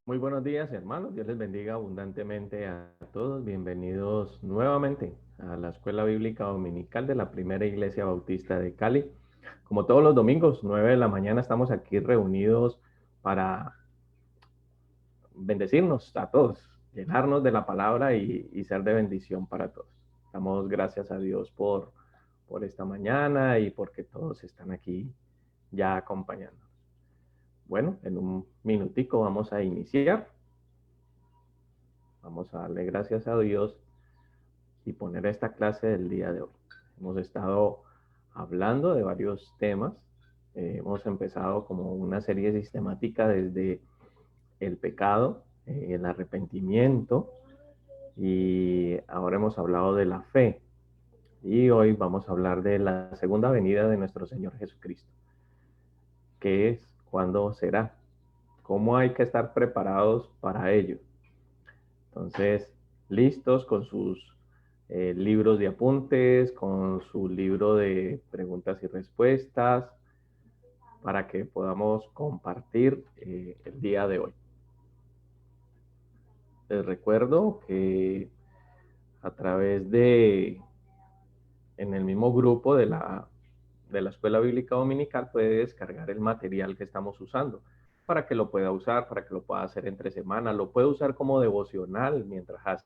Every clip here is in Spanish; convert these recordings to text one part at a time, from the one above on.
Muy buenos días, hermanos. Dios les bendiga abundantemente a todos. Bienvenidos nuevamente a la Escuela Bíblica Dominical de la Primera Iglesia Bautista de Cali. Como todos los domingos, 9 de la mañana, estamos aquí reunidos para bendecirnos a todos, llenarnos de la palabra y ser de bendición para todos. Damos gracias a Dios por esta mañana y porque todos están aquí ya acompañándonos. Bueno, en un minutico vamos a iniciar. Vamos a darle gracias a Dios y poner esta clase del día de hoy. Hemos estado hablando de varios temas. Hemos empezado como una serie sistemática desde el pecado, el arrepentimiento, y ahora hemos hablado de la fe. Y hoy vamos a hablar de la segunda venida de nuestro Señor Jesucristo. ¿Qué es? ¿Cuándo será? ¿Cómo hay que estar preparados para ello? Entonces, listos con sus libros de apuntes, con su libro de preguntas y respuestas, para que podamos compartir el día de hoy. Les recuerdo que a través en el mismo grupo de la Escuela Bíblica Dominical, puede descargar el material que estamos usando para que lo pueda usar, para que lo pueda hacer entre semanas, lo puede usar como devocional mientras hace.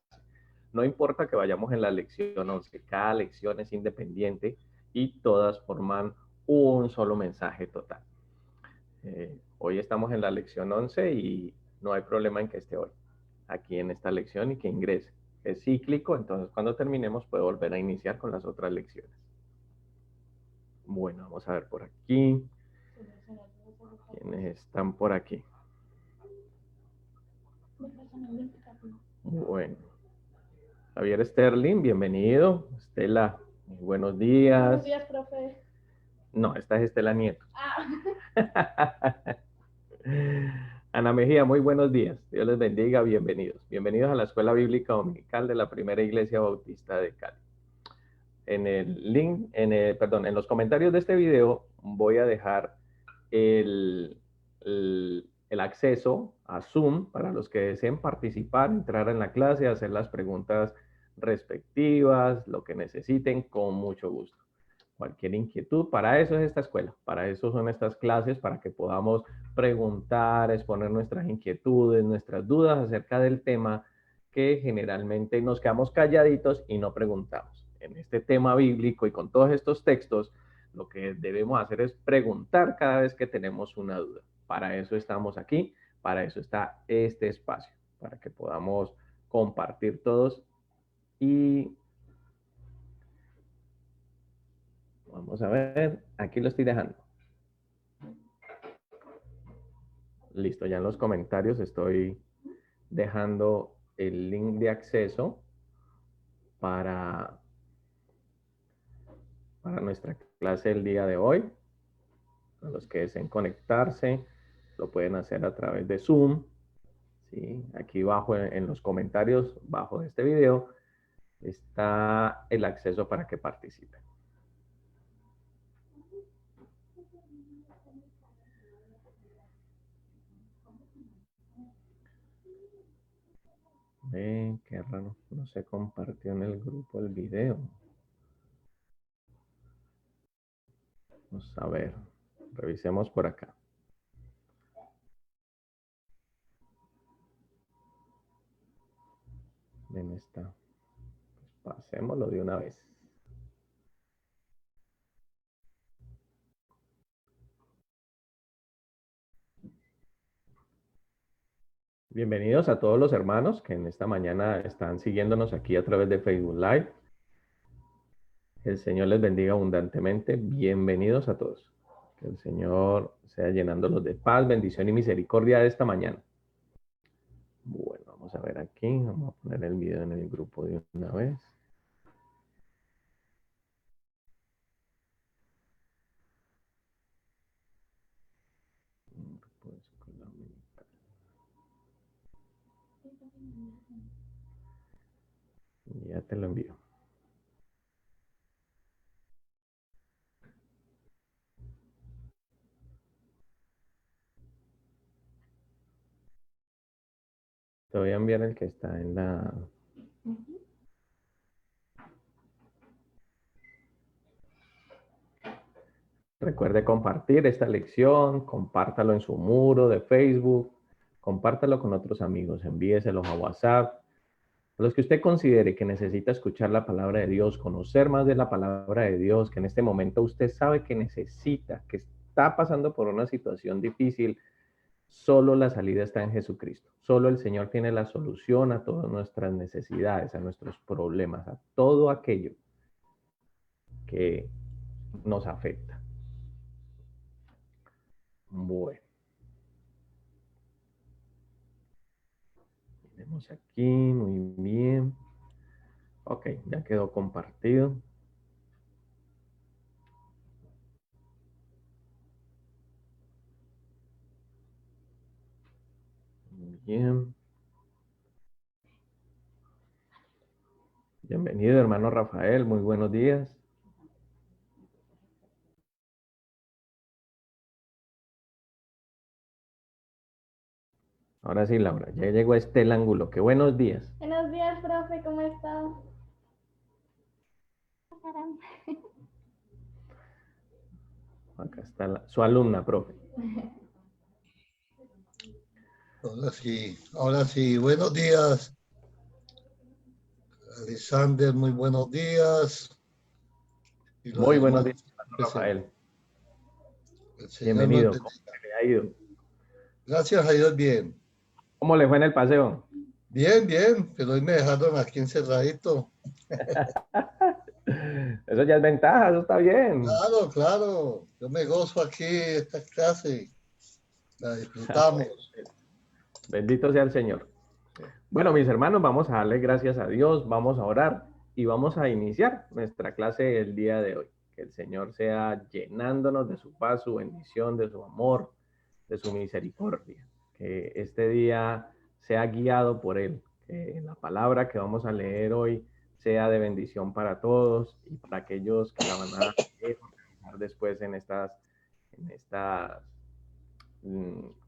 No importa que vayamos en la lección 11, cada lección es independiente y todas forman un solo mensaje total. Hoy estamos en la lección 11 y no hay problema en que esté hoy, aquí en esta lección y que ingrese. Es cíclico, entonces cuando terminemos puede volver a iniciar con las otras lecciones. Bueno, vamos a ver por aquí. ¿Quiénes están por aquí? Bueno, Javier Sterling, bienvenido. Estela, muy buenos días. Buenos días, profe. No, esta es Estela Nieto. Ana Mejía, muy buenos días. Dios les bendiga, bienvenidos. Bienvenidos a la Escuela Bíblica Dominical de la Primera Iglesia Bautista de Cali. En el link, en los comentarios de este video voy a dejar el acceso a Zoom para los que deseen participar, entrar en la clase, hacer las preguntas respectivas, lo que necesiten, con mucho gusto. Cualquier inquietud, para eso es esta escuela, para eso son estas clases, para que podamos preguntar, exponer nuestras inquietudes, nuestras dudas acerca del tema que generalmente nos quedamos calladitos y no preguntamos. En este tema bíblico y con todos estos textos, lo que debemos hacer es preguntar cada vez que tenemos una duda. Para eso estamos aquí, para eso está este espacio, para que podamos compartir todos y vamos a ver, aquí lo estoy dejando. Listo, ya en los comentarios estoy dejando el link de acceso para, para nuestra clase del día de hoy. A los que deseen conectarse, lo pueden hacer a través de Zoom. ¿Sí? Aquí abajo en los comentarios, bajo de este video, está el acceso para que participen. Ven, qué raro, no se compartió en el grupo el video. Vamos a ver, revisemos por acá. Ven, está. Pues pasémoslo de una vez. Bienvenidos a todos los hermanos que en esta mañana están siguiéndonos aquí a través de Facebook Live. El Señor les bendiga abundantemente. Bienvenidos a todos. Que el Señor sea llenándolos de paz, bendición y misericordia de esta mañana. Bueno, vamos a ver aquí. Vamos a poner el video en el grupo de una vez. Ya te lo envío. Te voy a enviar el que está en la... Recuerde compartir esta lección, compártalo en su muro de Facebook, compártalo con otros amigos, envíeselos a WhatsApp. A los que usted considere que necesita escuchar la palabra de Dios, conocer más de la palabra de Dios, que en este momento usted sabe que necesita, que está pasando por una situación difícil, solo la salida está en Jesucristo. Solo el Señor tiene la solución a todas nuestras necesidades, a nuestros problemas, a todo aquello que nos afecta. Bueno, tenemos aquí, muy bien. Ok, ya quedó compartido. Muy bien. Bienvenido, hermano Rafael, muy buenos días. Ahora sí, Laura, ya llegó Estela Angulo. Qué buenos días. Buenos días, profe, ¿cómo está? Acá está su alumna, profe. Ahora sí, buenos días, Alexander, muy buenos días. Y los Muy buenos hermanos días, hermano Rafael. El Señor nos Bienvenido. ¿Cómo bendiga. se le ha ido? Gracias a Dios, bien. ¿Cómo le fue en el paseo? Bien, bien, pero hoy me dejaron aquí encerradito. Eso ya es ventaja, eso está bien. Claro, claro, yo me gozo aquí esta clase, la disfrutamos. Bendito sea el Señor. Bueno, mis hermanos, vamos a darle gracias a Dios, vamos a orar y vamos a iniciar nuestra clase el día de hoy. Que el Señor sea llenándonos de su paz, su bendición, de su amor, de su misericordia. Que este día sea guiado por Él. Que la palabra que vamos a leer hoy sea de bendición para todos y para aquellos que la van a leer después en estas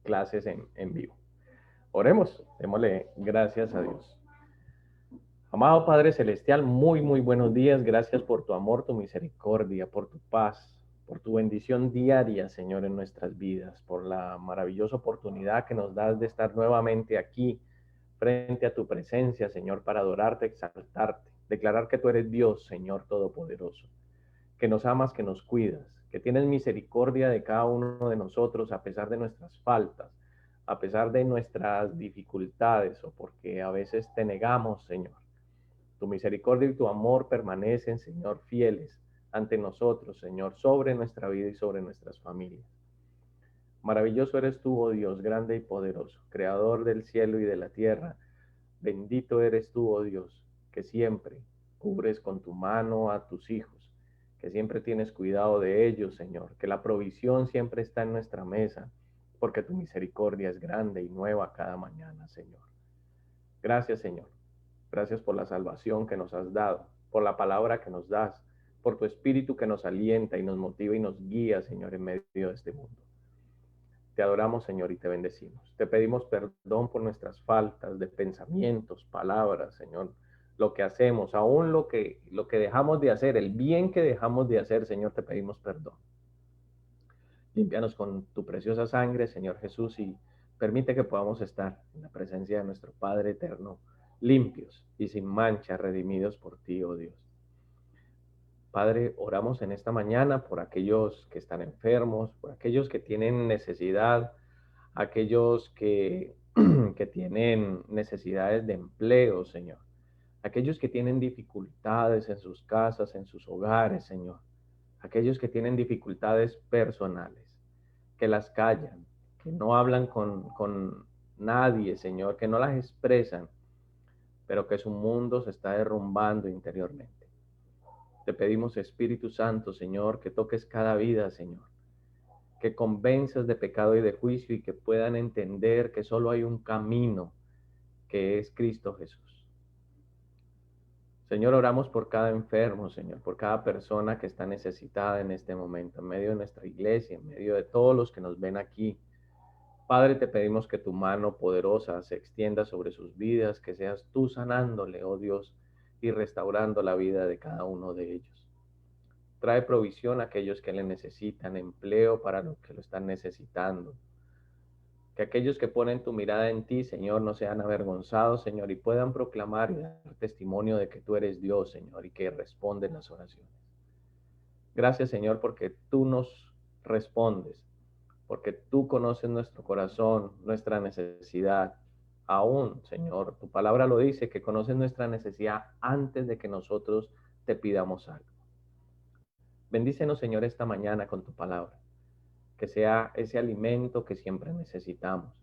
clases en vivo. Oremos, démosle gracias a Dios. Amado Padre Celestial, muy buenos días. Gracias por tu amor, tu misericordia, por tu paz, por tu bendición diaria, Señor, en nuestras vidas, por la maravillosa oportunidad que nos das de estar nuevamente aquí, frente a tu presencia, Señor, para adorarte, exaltarte, declarar que tú eres Dios, Señor Todopoderoso, que nos amas, que nos cuidas, que tienes misericordia de cada uno de nosotros a pesar de nuestras faltas, a pesar de nuestras dificultades o porque a veces te negamos, Señor. Tu misericordia y tu amor permanecen, Señor, fieles ante nosotros, Señor, sobre nuestra vida y sobre nuestras familias. Maravilloso eres tú, oh Dios, grande y poderoso, creador del cielo y de la tierra. Bendito eres tú, oh Dios, que siempre cubres con tu mano a tus hijos, que siempre tienes cuidado de ellos, Señor, que la provisión siempre está en nuestra mesa, porque tu misericordia es grande y nueva cada mañana, Señor. Gracias, Señor. Gracias por la salvación que nos has dado, por la palabra que nos das, por tu espíritu que nos alienta y nos motiva y nos guía, Señor, en medio de este mundo. Te adoramos, Señor, y te bendecimos. Te pedimos perdón por nuestras faltas de pensamientos, palabras, Señor, lo que hacemos, aún lo que dejamos de hacer, el bien que dejamos de hacer, Señor, te pedimos perdón. Límpianos con tu preciosa sangre, Señor Jesús, y permite que podamos estar en la presencia de nuestro Padre eterno, limpios y sin mancha, redimidos por ti, oh Dios. Padre, oramos en esta mañana por aquellos que están enfermos, por aquellos que tienen necesidad, aquellos que tienen necesidades de empleo, Señor. Aquellos que tienen dificultades en sus casas, en sus hogares, Señor. Aquellos que tienen dificultades personales, que las callan, que no hablan con nadie, Señor, que no las expresan, pero que su mundo se está derrumbando interiormente. Te pedimos, Espíritu Santo, Señor, que toques cada vida, Señor, que convenzas de pecado y de juicio y que puedan entender que solo hay un camino, que es Cristo Jesús. Señor, oramos por cada enfermo, Señor, por cada persona que está necesitada en este momento, en medio de nuestra iglesia, en medio de todos los que nos ven aquí. Padre, te pedimos que tu mano poderosa se extienda sobre sus vidas, que seas tú sanándole, oh Dios, y restaurando la vida de cada uno de ellos. Trae provisión a aquellos que le necesitan, empleo para los que lo están necesitando. Que aquellos que ponen tu mirada en ti, Señor, no sean avergonzados, Señor, y puedan proclamar y dar testimonio de que tú eres Dios, Señor, y que responden las oraciones. Gracias, Señor, porque tú nos respondes, porque tú conoces nuestro corazón, nuestra necesidad. Aún, Señor, tu palabra lo dice, que conoces nuestra necesidad antes de que nosotros te pidamos algo. Bendícenos, Señor, esta mañana con tu palabra, que sea ese alimento que siempre necesitamos,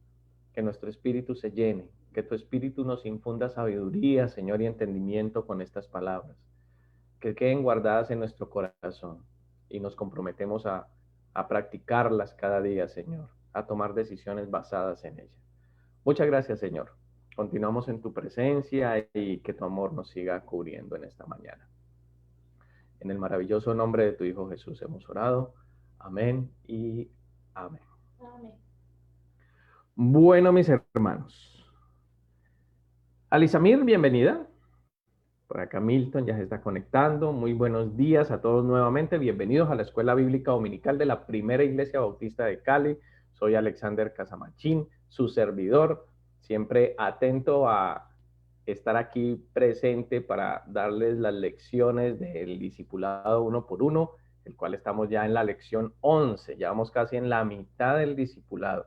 que nuestro espíritu se llene, que tu espíritu nos infunda sabiduría, Señor, y entendimiento con estas palabras, que queden guardadas en nuestro corazón y nos comprometemos a practicarlas cada día, Señor, a tomar decisiones basadas en ellas. Muchas gracias, Señor. Continuamos en tu presencia y que tu amor nos siga cubriendo en esta mañana. En el maravilloso nombre de tu Hijo Jesús hemos orado. Amén y amén. Amén. Bueno, mis hermanos. Alisamir, bienvenida. Por acá Milton ya se está conectando. Muy buenos días a todos nuevamente. Bienvenidos a la Escuela Bíblica Dominical de la Primera Iglesia Bautista de Cali. Soy Alexander Casamachín, su servidor, siempre atento a estar aquí presente para darles las lecciones del discipulado uno por uno, el cual estamos ya en la lección 11. Ya vamos casi en la mitad del discipulado.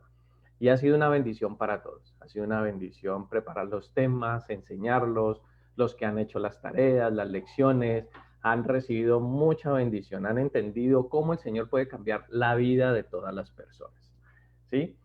Y ha sido una bendición para todos. Ha sido una bendición preparar los temas, enseñarlos. Los que han hecho las tareas, las lecciones, han recibido mucha bendición, han entendido cómo el Señor puede cambiar la vida de todas las personas. ¿Sí?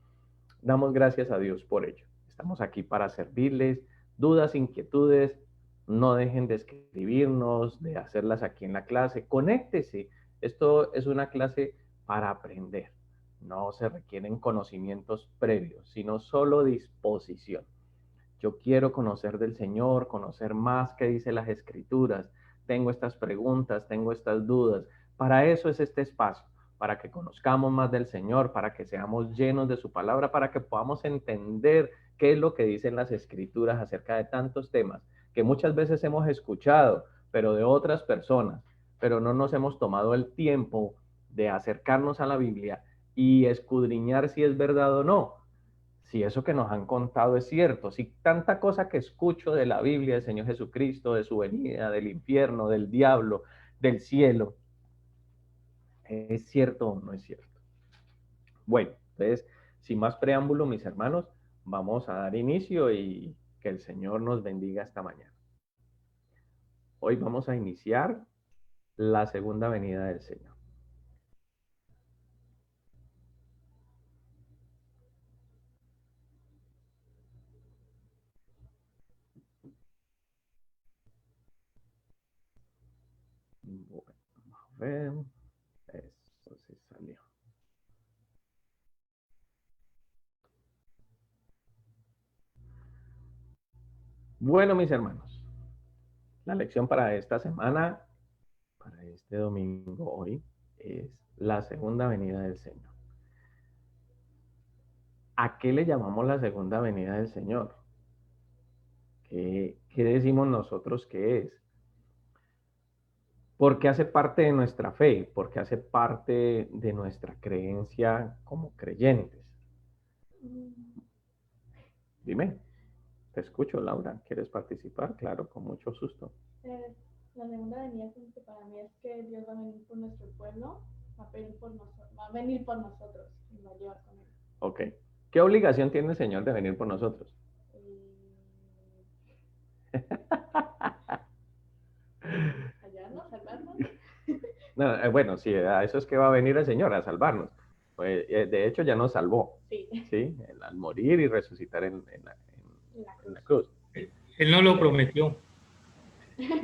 Damos gracias a Dios por ello. Estamos aquí para servirles. Dudas, inquietudes, no dejen de escribirnos, de hacerlas aquí en la clase. Conéctese. Esto es una clase para aprender. No se requieren conocimientos previos, sino solo disposición. Yo quiero conocer del Señor, conocer más qué dice las Escrituras. Tengo estas preguntas, tengo estas dudas. Para eso es este espacio, para que conozcamos más del Señor, para que seamos llenos de su palabra, para que podamos entender qué es lo que dicen las Escrituras acerca de tantos temas que muchas veces hemos escuchado, pero de otras personas, pero no nos hemos tomado el tiempo de acercarnos a la Biblia y escudriñar si es verdad o no. Si eso que nos han contado es cierto, si tanta cosa que escucho de la Biblia, del Señor Jesucristo, de su venida, del infierno, del diablo, del cielo, ¿es cierto o no es cierto? Bueno, entonces, sin más preámbulo, mis hermanos, vamos a dar inicio y que el Señor nos bendiga esta mañana. Hoy vamos a iniciar la segunda venida del Señor. Bueno, vamos a ver. Esto se salió. Bueno, mis hermanos, la lección para esta semana, para este domingo hoy, es la segunda venida del Señor. ¿A qué le llamamos la segunda venida del Señor? ¿Qué decimos nosotros que es? Porque hace parte de nuestra fe, porque hace parte de nuestra creencia como creyentes. Dime, te escucho, Laura. ¿Quieres participar? Claro, con mucho susto. La segunda venida para mí es que Dios va a venir por nuestro pueblo, va a venir por nosotros y va a llevar con él. Ok. ¿Qué obligación tiene el Señor de venir por nosotros? ¿Hallarnos, salvarnos? No, bueno, sí, a eso es que va a venir el Señor, a salvarnos. Pues, de hecho, ya nos salvó. Sí. ¿Sí? Al morir y resucitar en la cruz. Él no lo prometió.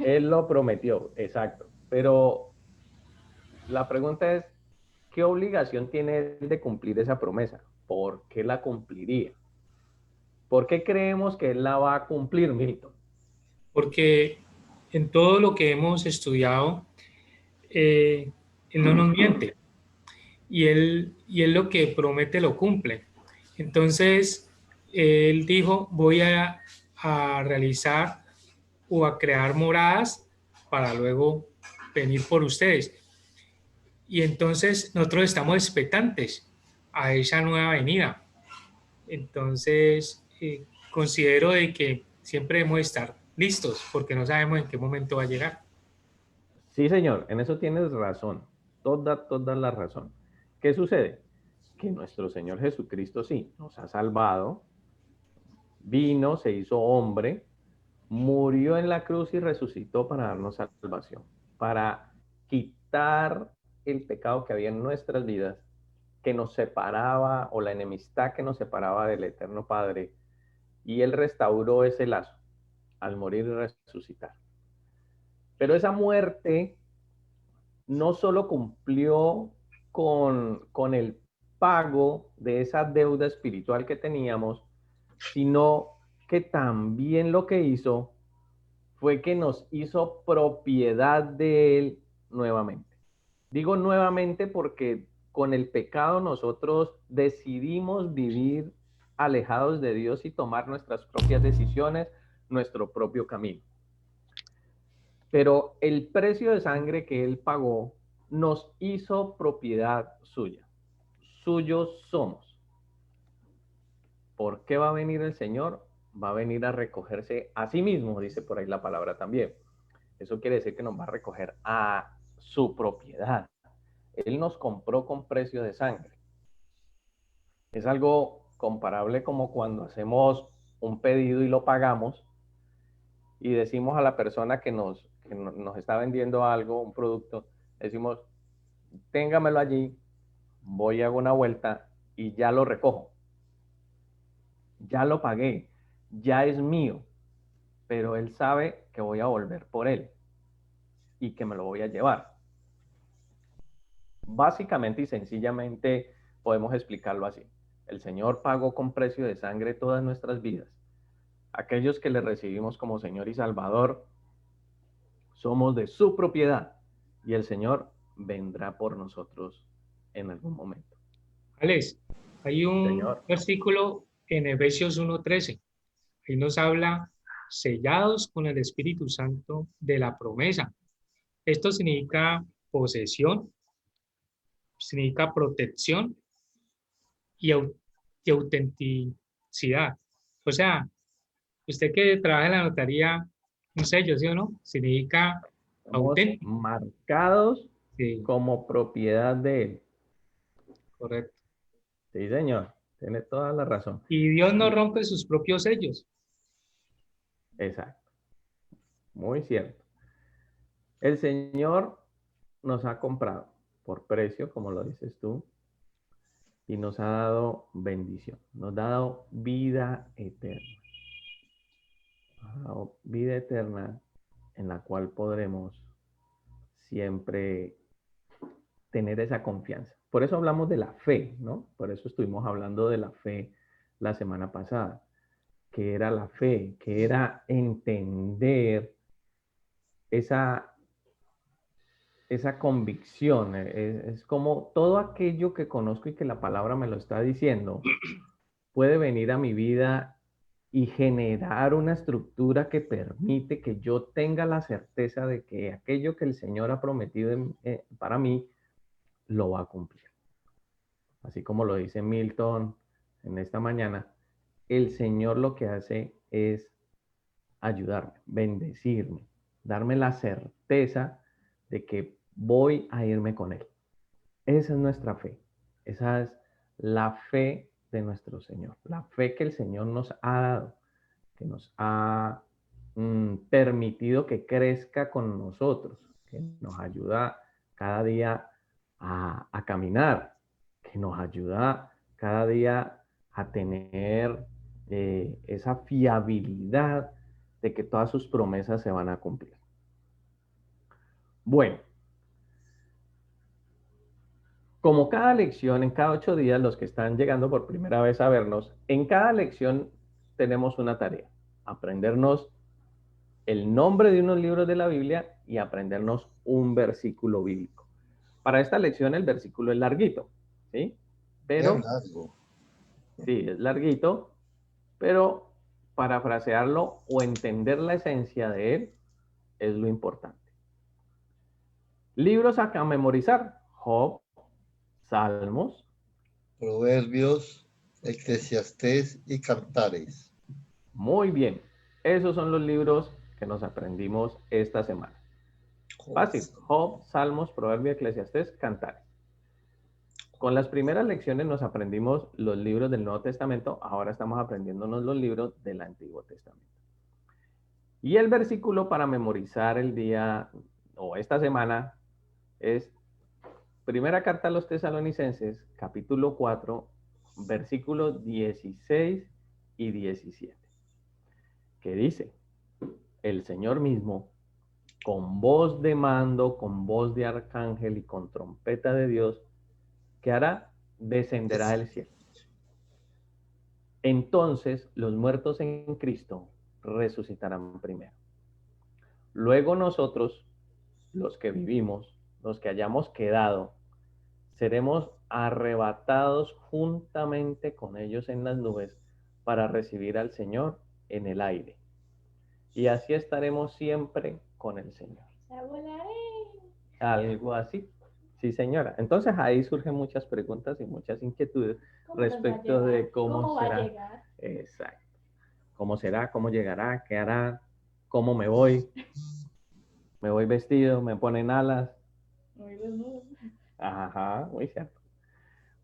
Él lo prometió, exacto. Pero la pregunta es, ¿qué obligación tiene él de cumplir esa promesa? ¿Por qué la cumpliría? ¿Por qué creemos que él la va a cumplir, Milton? Porque en todo lo que hemos estudiado, él no nos miente. Y él lo que promete lo cumple. Entonces, él dijo, voy a realizar o a crear moradas para luego venir por ustedes. Y entonces nosotros estamos expectantes a esa nueva venida. Entonces, considero de que siempre debemos estar listos porque no sabemos en qué momento va a llegar. Sí, señor, en eso tienes razón, toda la razón. ¿Qué sucede? Que nuestro Señor Jesucristo sí, nos ha salvado, vino, se hizo hombre, murió en la cruz y resucitó para darnos salvación, para quitar el pecado que había en nuestras vidas, que nos separaba, o la enemistad que nos separaba del eterno Padre, y Él restauró ese lazo al morir y resucitar. Pero esa muerte no solo cumplió con el pago de esa deuda espiritual que teníamos, sino que también lo que hizo fue que nos hizo propiedad de Él nuevamente. Digo nuevamente porque con el pecado nosotros decidimos vivir alejados de Dios y tomar nuestras propias decisiones, nuestro propio camino. Pero el precio de sangre que Él pagó nos hizo propiedad suya. Suyos somos. ¿Por qué va a venir el Señor? Va a venir a recogerse a sí mismo, dice por ahí la palabra también. Eso quiere decir que nos va a recoger a su propiedad. Él nos compró con precio de sangre. Es algo comparable como cuando hacemos un pedido y lo pagamos y decimos a la persona que nos está vendiendo algo, un producto, decimos, téngamelo allí, voy a hacer una vuelta y ya lo recojo. Ya lo pagué, ya es mío, pero él sabe que voy a volver por él y que me lo voy a llevar. Básicamente y sencillamente podemos explicarlo así. El Señor pagó con precio de sangre todas nuestras vidas. Aquellos que le recibimos como Señor y Salvador, somos de su propiedad y el Señor vendrá por nosotros en algún momento. Alex, hay un Señor. versículo en Efesios 1:13. Ahí nos habla sellados con el Espíritu Santo de la promesa. Esto significa posesión, significa protección y, y autenticidad. O sea, usted que trabaja en la notaría, un sello, ¿sí o no? Significa Somos auténtico. marcados Sí, como propiedad de Él. correcto. Sí, señor, tiene toda la razón. Y Dios no Y, rompe sus propios sellos. exacto, muy cierto. El Señor nos ha comprado por precio, como lo dices tú, y nos ha dado bendición, nos ha dado vida eterna. Nos ha dado vida eterna en la cual podremos siempre tener esa confianza. Por eso hablamos de la fe, ¿no? Por eso estuvimos hablando de la fe la semana pasada, que era la fe, que era entender esa convicción, es como todo aquello que conozco y que la palabra me lo está diciendo, puede venir a mi vida y generar una estructura que permite que yo tenga la certeza de que aquello que el Señor ha prometido para mí, lo va a cumplir. Así como lo dice Milton en esta mañana, el Señor lo que hace es ayudarme, bendecirme, darme la certeza de que voy a irme con Él. Esa es nuestra fe. Esa es la fe de nuestro Señor. La fe que el Señor nos ha dado, que nos ha permitido que crezca con nosotros, que nos ayuda cada día a caminar, que nos ayuda cada día a tener esa fiabilidad de que todas sus promesas se van a cumplir. Bueno, como cada lección, en cada 8 días, los que están llegando por primera vez a vernos, en cada lección tenemos una tarea. Aprendernos el nombre de unos libros de la Biblia y aprendernos un versículo bíblico. Para esta lección el versículo es larguito, ¿sí? Bien Pero largo. Sí, es larguito, pero parafrasearlo o entender la esencia de él es lo importante. Libros a memorizar: Job, Salmos. Proverbios, Eclesiastés y Cantares. Muy bien. Esos son los libros que nos aprendimos esta semana. Fácil. Job, Salmos, Proverbios, Eclesiastés, Cantares. Con las primeras lecciones nos aprendimos los libros del Nuevo Testamento, ahora estamos aprendiéndonos los libros del Antiguo Testamento. Y el versículo para memorizar el día o esta semana es Primera Carta a los Tesalonicenses, capítulo 4, versículos 16 y 17, que dice: el Señor mismo, con voz de mando, con voz de arcángel y con trompeta de Dios, ¿qué hará? Descenderá del cielo. Entonces los muertos en Cristo resucitarán primero. Luego nosotros, los que vivimos, los que hayamos quedado, seremos arrebatados juntamente con ellos en las nubes para recibir al Señor en el aire. Y así estaremos siempre con el Señor. La volaré. Algo así. Sí, señora. Entonces ahí surgen muchas preguntas y muchas inquietudes respecto de cómo será. Va a llegar? Exacto. ¿Cómo será? ¿Cómo llegará? ¿Qué hará? ¿Cómo me voy? ¿Me voy vestido? ¿Me ponen alas? Muy desnudo. Ajá, muy cierto.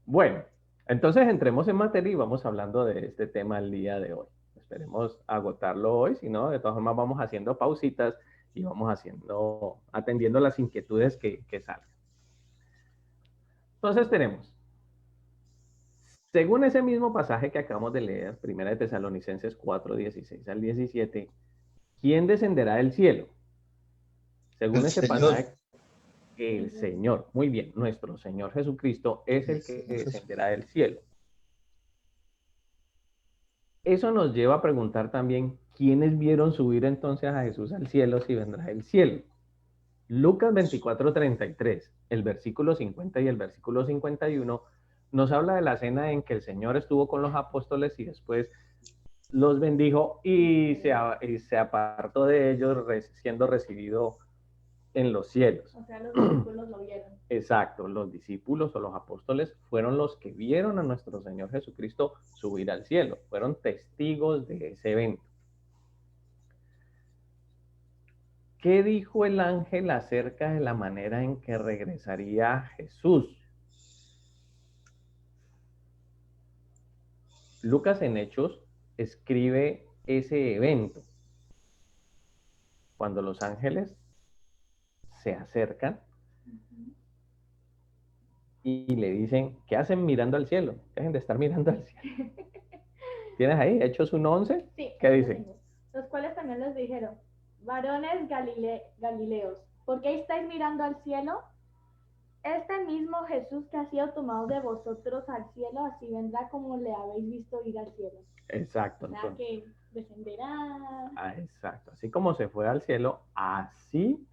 Bueno, entonces entremos en materia y vamos hablando de este tema el día de hoy. Esperemos agotarlo hoy, si no, de todas formas vamos haciendo pausitas y vamos atendiendo las inquietudes que salgan. Entonces tenemos, según ese mismo pasaje que acabamos de leer, 1 de Tesalonicenses 4, 16 al 17, ¿quién descenderá del cielo? Según ese pasaje, el Señor. Muy bien, nuestro Señor Jesucristo es el que descenderá del cielo. Eso nos lleva a preguntar también, ¿quiénes vieron subir entonces a Jesús al cielo si vendrá del cielo? Lucas 24:33, el versículo 50 y el versículo 51, nos habla de la cena en que el Señor estuvo con los apóstoles y después los bendijo y se apartó de ellos siendo recibido en los cielos. O sea, los discípulos lo vieron. Exacto, los discípulos o los apóstoles fueron los que vieron a nuestro Señor Jesucristo subir al cielo, fueron testigos de ese evento. ¿Qué dijo el ángel acerca de la manera en que regresaría Jesús? Lucas en Hechos escribe ese evento. Cuando los ángeles se acercan y le dicen, ¿qué hacen mirando al cielo? Dejen de estar mirando al cielo. ¿Tienes ahí Hechos 1:11? Sí. ¿Qué dice? Los cuales también les dijeron, varones Galileos, ¿por qué estáis mirando al cielo? Este mismo Jesús que ha sido tomado de vosotros al cielo, así vendrá como le habéis visto ir al cielo. Exacto. O sea, que descenderá. Exacto. Así como se fue al cielo, así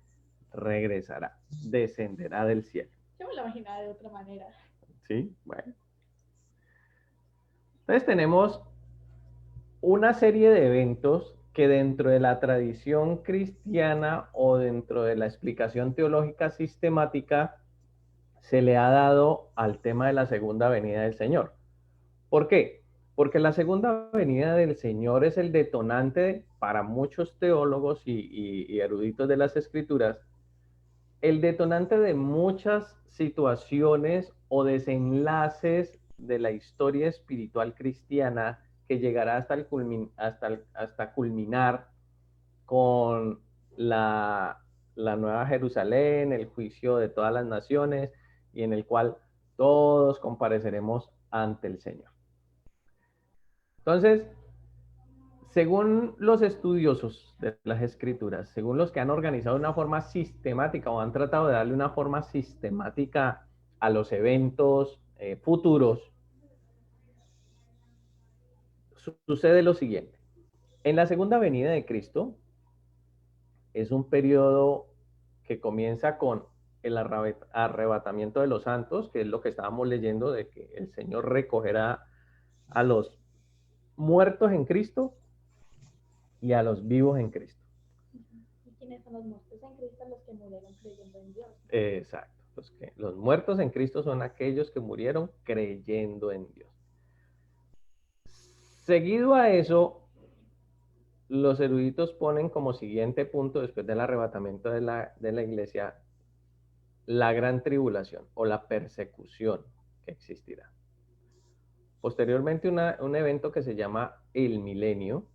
regresará. Descenderá del cielo. Yo me lo imaginaba de otra manera. Sí, bueno. Entonces tenemos una serie de eventos que dentro de la tradición cristiana o dentro de la explicación teológica sistemática se le ha dado al tema de la segunda venida del Señor. ¿Por qué? Porque la segunda venida del Señor es el detonante para muchos teólogos y eruditos de las Escrituras, el detonante de muchas situaciones o desenlaces de la historia espiritual cristiana que llegará hasta culminar con la Nueva Jerusalén, el juicio de todas las naciones y en el cual todos compareceremos ante el Señor. Entonces, según los estudiosos de las Escrituras, según los que han organizado una forma sistemática o han tratado de darle una forma sistemática a los eventos futuros, sucede lo siguiente. En la segunda venida de Cristo es un periodo que comienza con el arrebatamiento de los santos, que es lo que estábamos leyendo, de que el Señor recogerá a los muertos en Cristo y a los vivos en Cristo. ¿Y quiénes son los muertos en Cristo? Los que murieron creyendo en Dios. Exacto. Los muertos en Cristo son aquellos que murieron creyendo en Dios. Seguido a eso, los eruditos ponen como siguiente punto, después del arrebatamiento de la iglesia, la gran tribulación o la persecución que existirá. Posteriormente, un evento que se llama el milenio,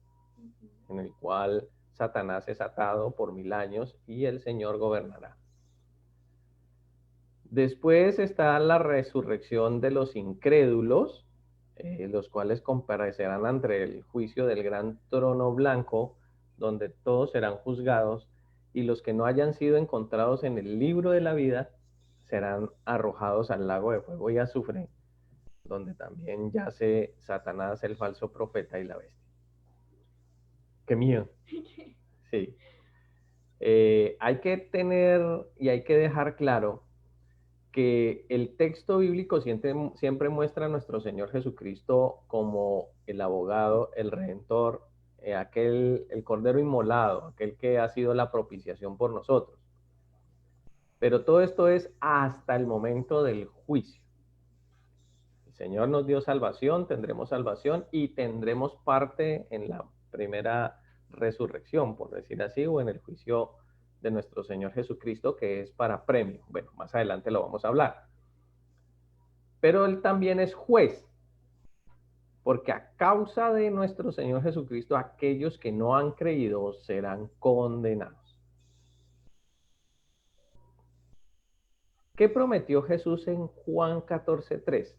en el cual Satanás es atado por 1000 años y el Señor gobernará. Después está la resurrección de los incrédulos, los cuales comparecerán ante el juicio del gran trono blanco, donde todos serán juzgados, y los que no hayan sido encontrados en el libro de la vida serán arrojados al lago de fuego y azufre, donde también yace Satanás, el falso profeta y la bestia. ¡Qué miedo! Sí. Hay que tener y hay que dejar claro que el texto bíblico siempre muestra a nuestro Señor Jesucristo como el abogado, el redentor, el cordero inmolado, aquel que ha sido la propiciación por nosotros. Pero todo esto es hasta el momento del juicio. El Señor nos dio salvación, tendremos salvación y tendremos parte en la primera resurrección, por decir así, o en el juicio de nuestro Señor Jesucristo, que es para premio. Bueno, más adelante lo vamos a hablar. Pero Él también es juez, porque a causa de nuestro Señor Jesucristo, aquellos que no han creído serán condenados. ¿Qué prometió Jesús en Juan 14:3?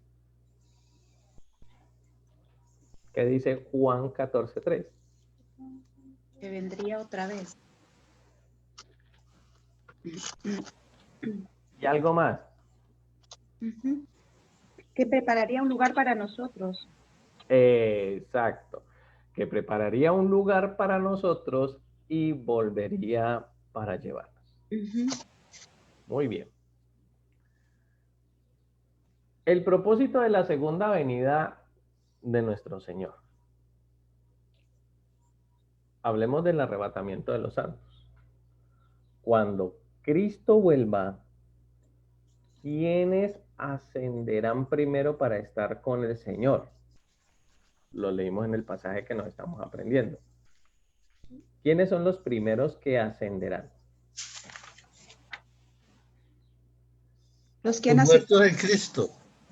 ¿Qué dice Juan 14:3? Que vendría otra vez. ¿Y algo más? Que prepararía un lugar para nosotros. Exacto. Que prepararía un lugar para nosotros y volvería para llevarnos. Muy bien. El propósito de la segunda venida de nuestro Señor. Hablemos del arrebatamiento de los santos. Cuando Cristo vuelva, ¿quiénes ascenderán primero para estar con el Señor? Lo leímos en el pasaje que nos estamos aprendiendo. ¿Quiénes son los primeros que ascenderán? Los que Los han muertos en Cristo.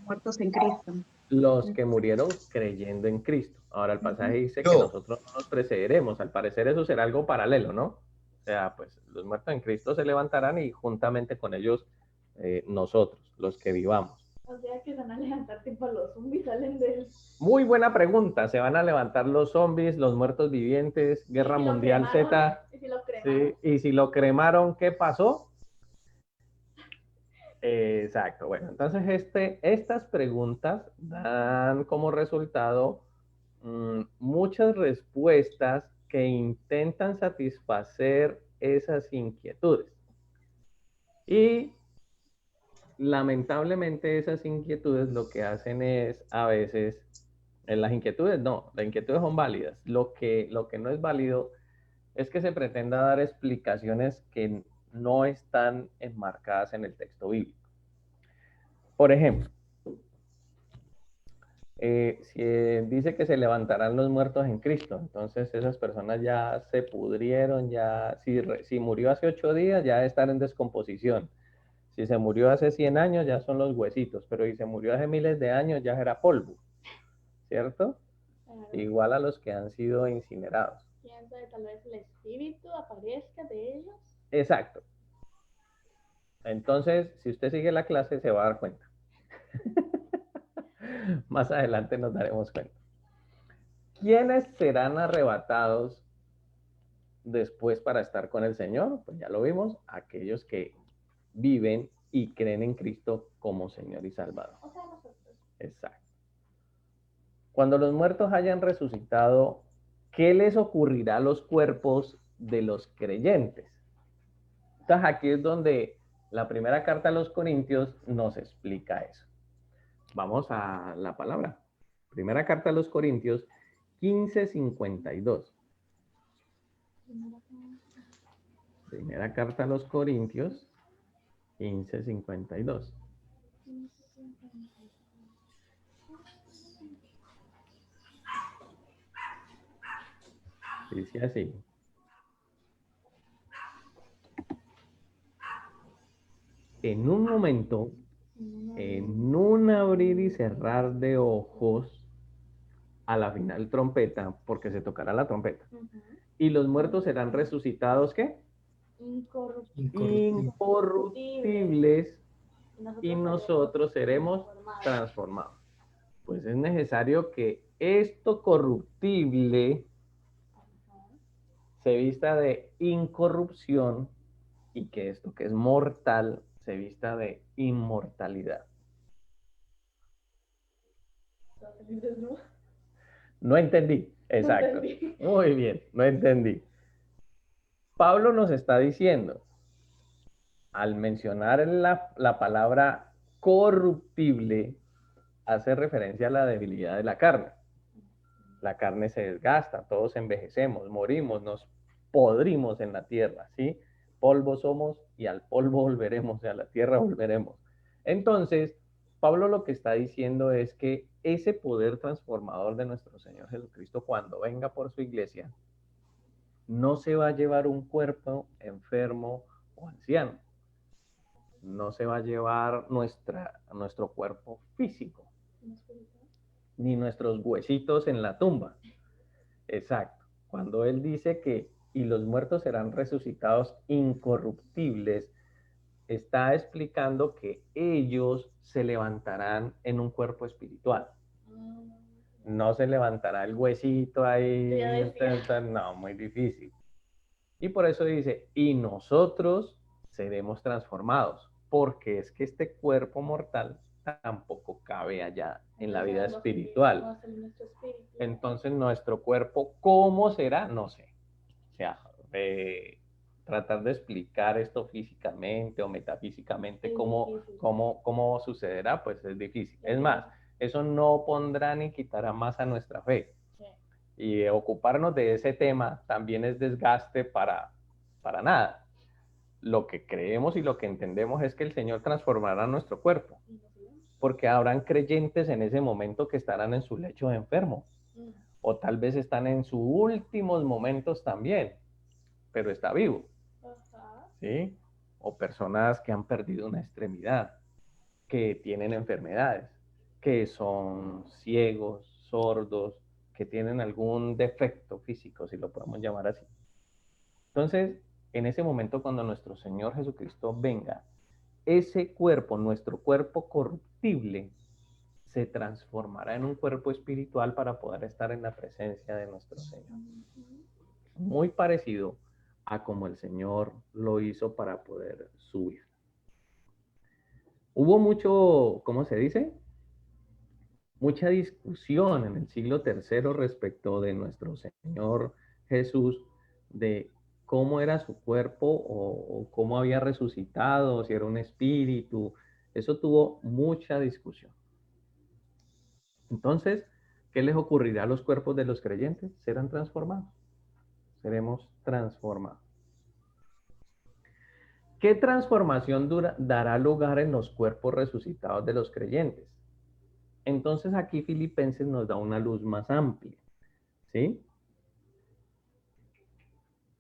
muertos en Cristo. Los que murieron creyendo en Cristo. Ahora el pasaje dice que Yo. nosotros no nos precederemos. Al parecer eso será algo paralelo, ¿no? O sea, pues los muertos en Cristo se levantarán y juntamente con ellos nosotros, los que vivamos. O sea que van a levantar tipo los zombies, salen de él. Muy buena pregunta. ¿Se van a levantar los zombies, los muertos vivientes, Guerra Mundial Z? ¿Y si lo cremaron? Sí. ¿Y si lo cremaron, qué pasó? Exacto. Bueno, entonces estas preguntas dan como resultado muchas respuestas que intentan satisfacer esas inquietudes. Y lamentablemente esas inquietudes lo que hacen es a veces, las inquietudes son válidas. Lo que no es válido es que se pretenda dar explicaciones que no están enmarcadas en el texto bíblico. Por ejemplo, si dice que se levantarán los muertos en Cristo, entonces esas personas ya se pudrieron, ya si murió hace 8 días ya están en descomposición. Si se murió hace 100 años ya son los huesitos, pero si se murió hace miles de años ya era polvo, ¿cierto? Claro. Igual a los que han sido incinerados. ¿Quién sabe? Tal vez el espíritu aparezca de ellos. Exacto. Entonces, si usted sigue la clase se va a dar cuenta. Más adelante nos daremos cuenta. ¿Quiénes serán arrebatados después para estar con el Señor? Pues ya lo vimos, aquellos que viven y creen en Cristo como Señor y Salvador. O sea, nosotros. Exacto. Cuando los muertos hayan resucitado, ¿qué les ocurrirá a los cuerpos de los creyentes? Entonces aquí es donde la primera carta a los Corintios nos explica eso. Vamos a la palabra. Primera carta a los Corintios 15:52. Primera carta a los Corintios 15:52. Dice así. En un momento, en un abrir y cerrar de ojos, a la final trompeta, porque se tocará la trompeta. Y los muertos serán resucitados, ¿qué? Incorruptibles, y nosotros seremos transformados. Pues es necesario que esto corruptible se vista de incorrupción y que esto que es mortal se vista de inmortalidad. No entendí, exacto. No entendí. Muy bien, no entendí. Pablo nos está diciendo, al mencionar la palabra corruptible, hace referencia a la debilidad de la carne. La carne se desgasta, todos envejecemos, morimos, nos podrimos en la tierra, ¿sí? Polvo somos y al polvo volveremos, y a la tierra volveremos. Entonces, Pablo lo que está diciendo es que ese poder transformador de nuestro Señor Jesucristo, cuando venga por su iglesia, no se va a llevar un cuerpo enfermo o anciano. No se va a llevar nuestro cuerpo físico, ni nuestros huesitos en la tumba. Exacto. Cuando él dice que y los muertos serán resucitados incorruptibles, está explicando que ellos se levantarán en un cuerpo espiritual. No se levantará el huesito ahí, no, muy difícil. Y por eso dice, y nosotros seremos transformados, porque es que este cuerpo mortal tampoco cabe allá en la vida espiritual. Entonces nuestro cuerpo, ¿cómo será? No sé. O sea, tratar de explicar esto físicamente o metafísicamente, cómo sucederá, pues es difícil. Es más, eso no pondrá ni quitará más a nuestra fe. Y ocuparnos de ese tema también es desgaste para nada. Lo que creemos y lo que entendemos es que el Señor transformará nuestro cuerpo, porque habrán creyentes en ese momento que estarán en su lecho de enfermo, o tal vez están en sus últimos momentos también, pero está vivo, ¿sí? O personas que han perdido una extremidad, que tienen enfermedades, que son ciegos, sordos, que tienen algún defecto físico, si lo podemos llamar así. Entonces, en ese momento cuando nuestro Señor Jesucristo venga, ese cuerpo, nuestro cuerpo corruptible, se transformará en un cuerpo espiritual para poder estar en la presencia de nuestro Señor. Muy parecido a como el Señor lo hizo para poder subir. Hubo mucho, ¿cómo se dice? Mucha discusión en el siglo III respecto de nuestro Señor Jesús, de cómo era su cuerpo o cómo había resucitado, si era un espíritu. Eso tuvo mucha discusión. Entonces, ¿qué les ocurrirá a los cuerpos de los creyentes? Serán transformados. Seremos transformados. ¿Qué transformación dará lugar en los cuerpos resucitados de los creyentes? Entonces aquí Filipenses nos da una luz más amplia, ¿sí?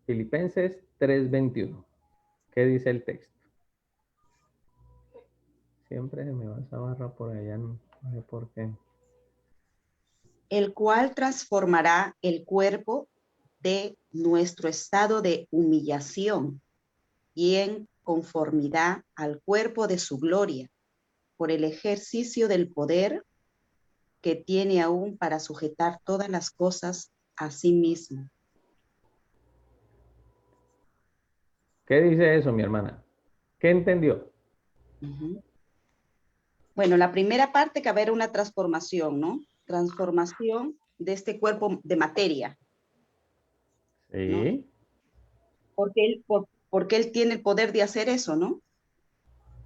Filipenses 3:21. ¿Qué dice el texto? Siempre me va esa barra por allá, no sé por qué. El cual transformará el cuerpo de nuestro estado de humillación y en conformidad al cuerpo de su gloria, por el ejercicio del poder que tiene aún para sujetar todas las cosas a sí mismo. ¿Qué dice eso, mi hermana? ¿Qué entendió? Bueno, la primera parte que haber una transformación, ¿no? Transformación de este cuerpo de materia. Sí. ¿No? Porque él tiene el poder de hacer eso, ¿no?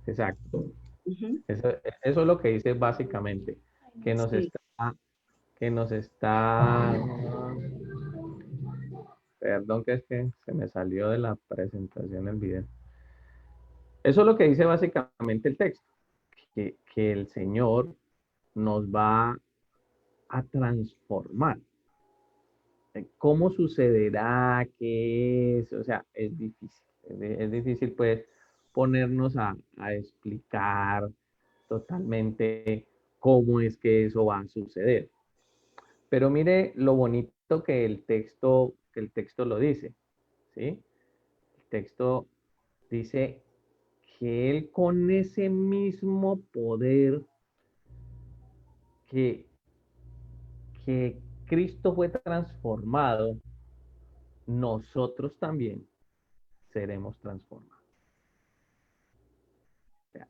Exacto. Eso es lo que dice básicamente, que nos está que nos está... Perdón, que es que se me salió de la presentación el video. Eso es lo que dice básicamente el texto, que el Señor nos va a transformar. ¿Cómo sucederá? ¿Qué es? O sea, es difícil. Es difícil, pues, ponernos a explicar totalmente cómo es que eso va a suceder. Pero mire lo bonito que el texto lo dice, ¿sí? El texto dice que Él con ese mismo poder que Cristo fue transformado, nosotros también seremos transformados. O sea,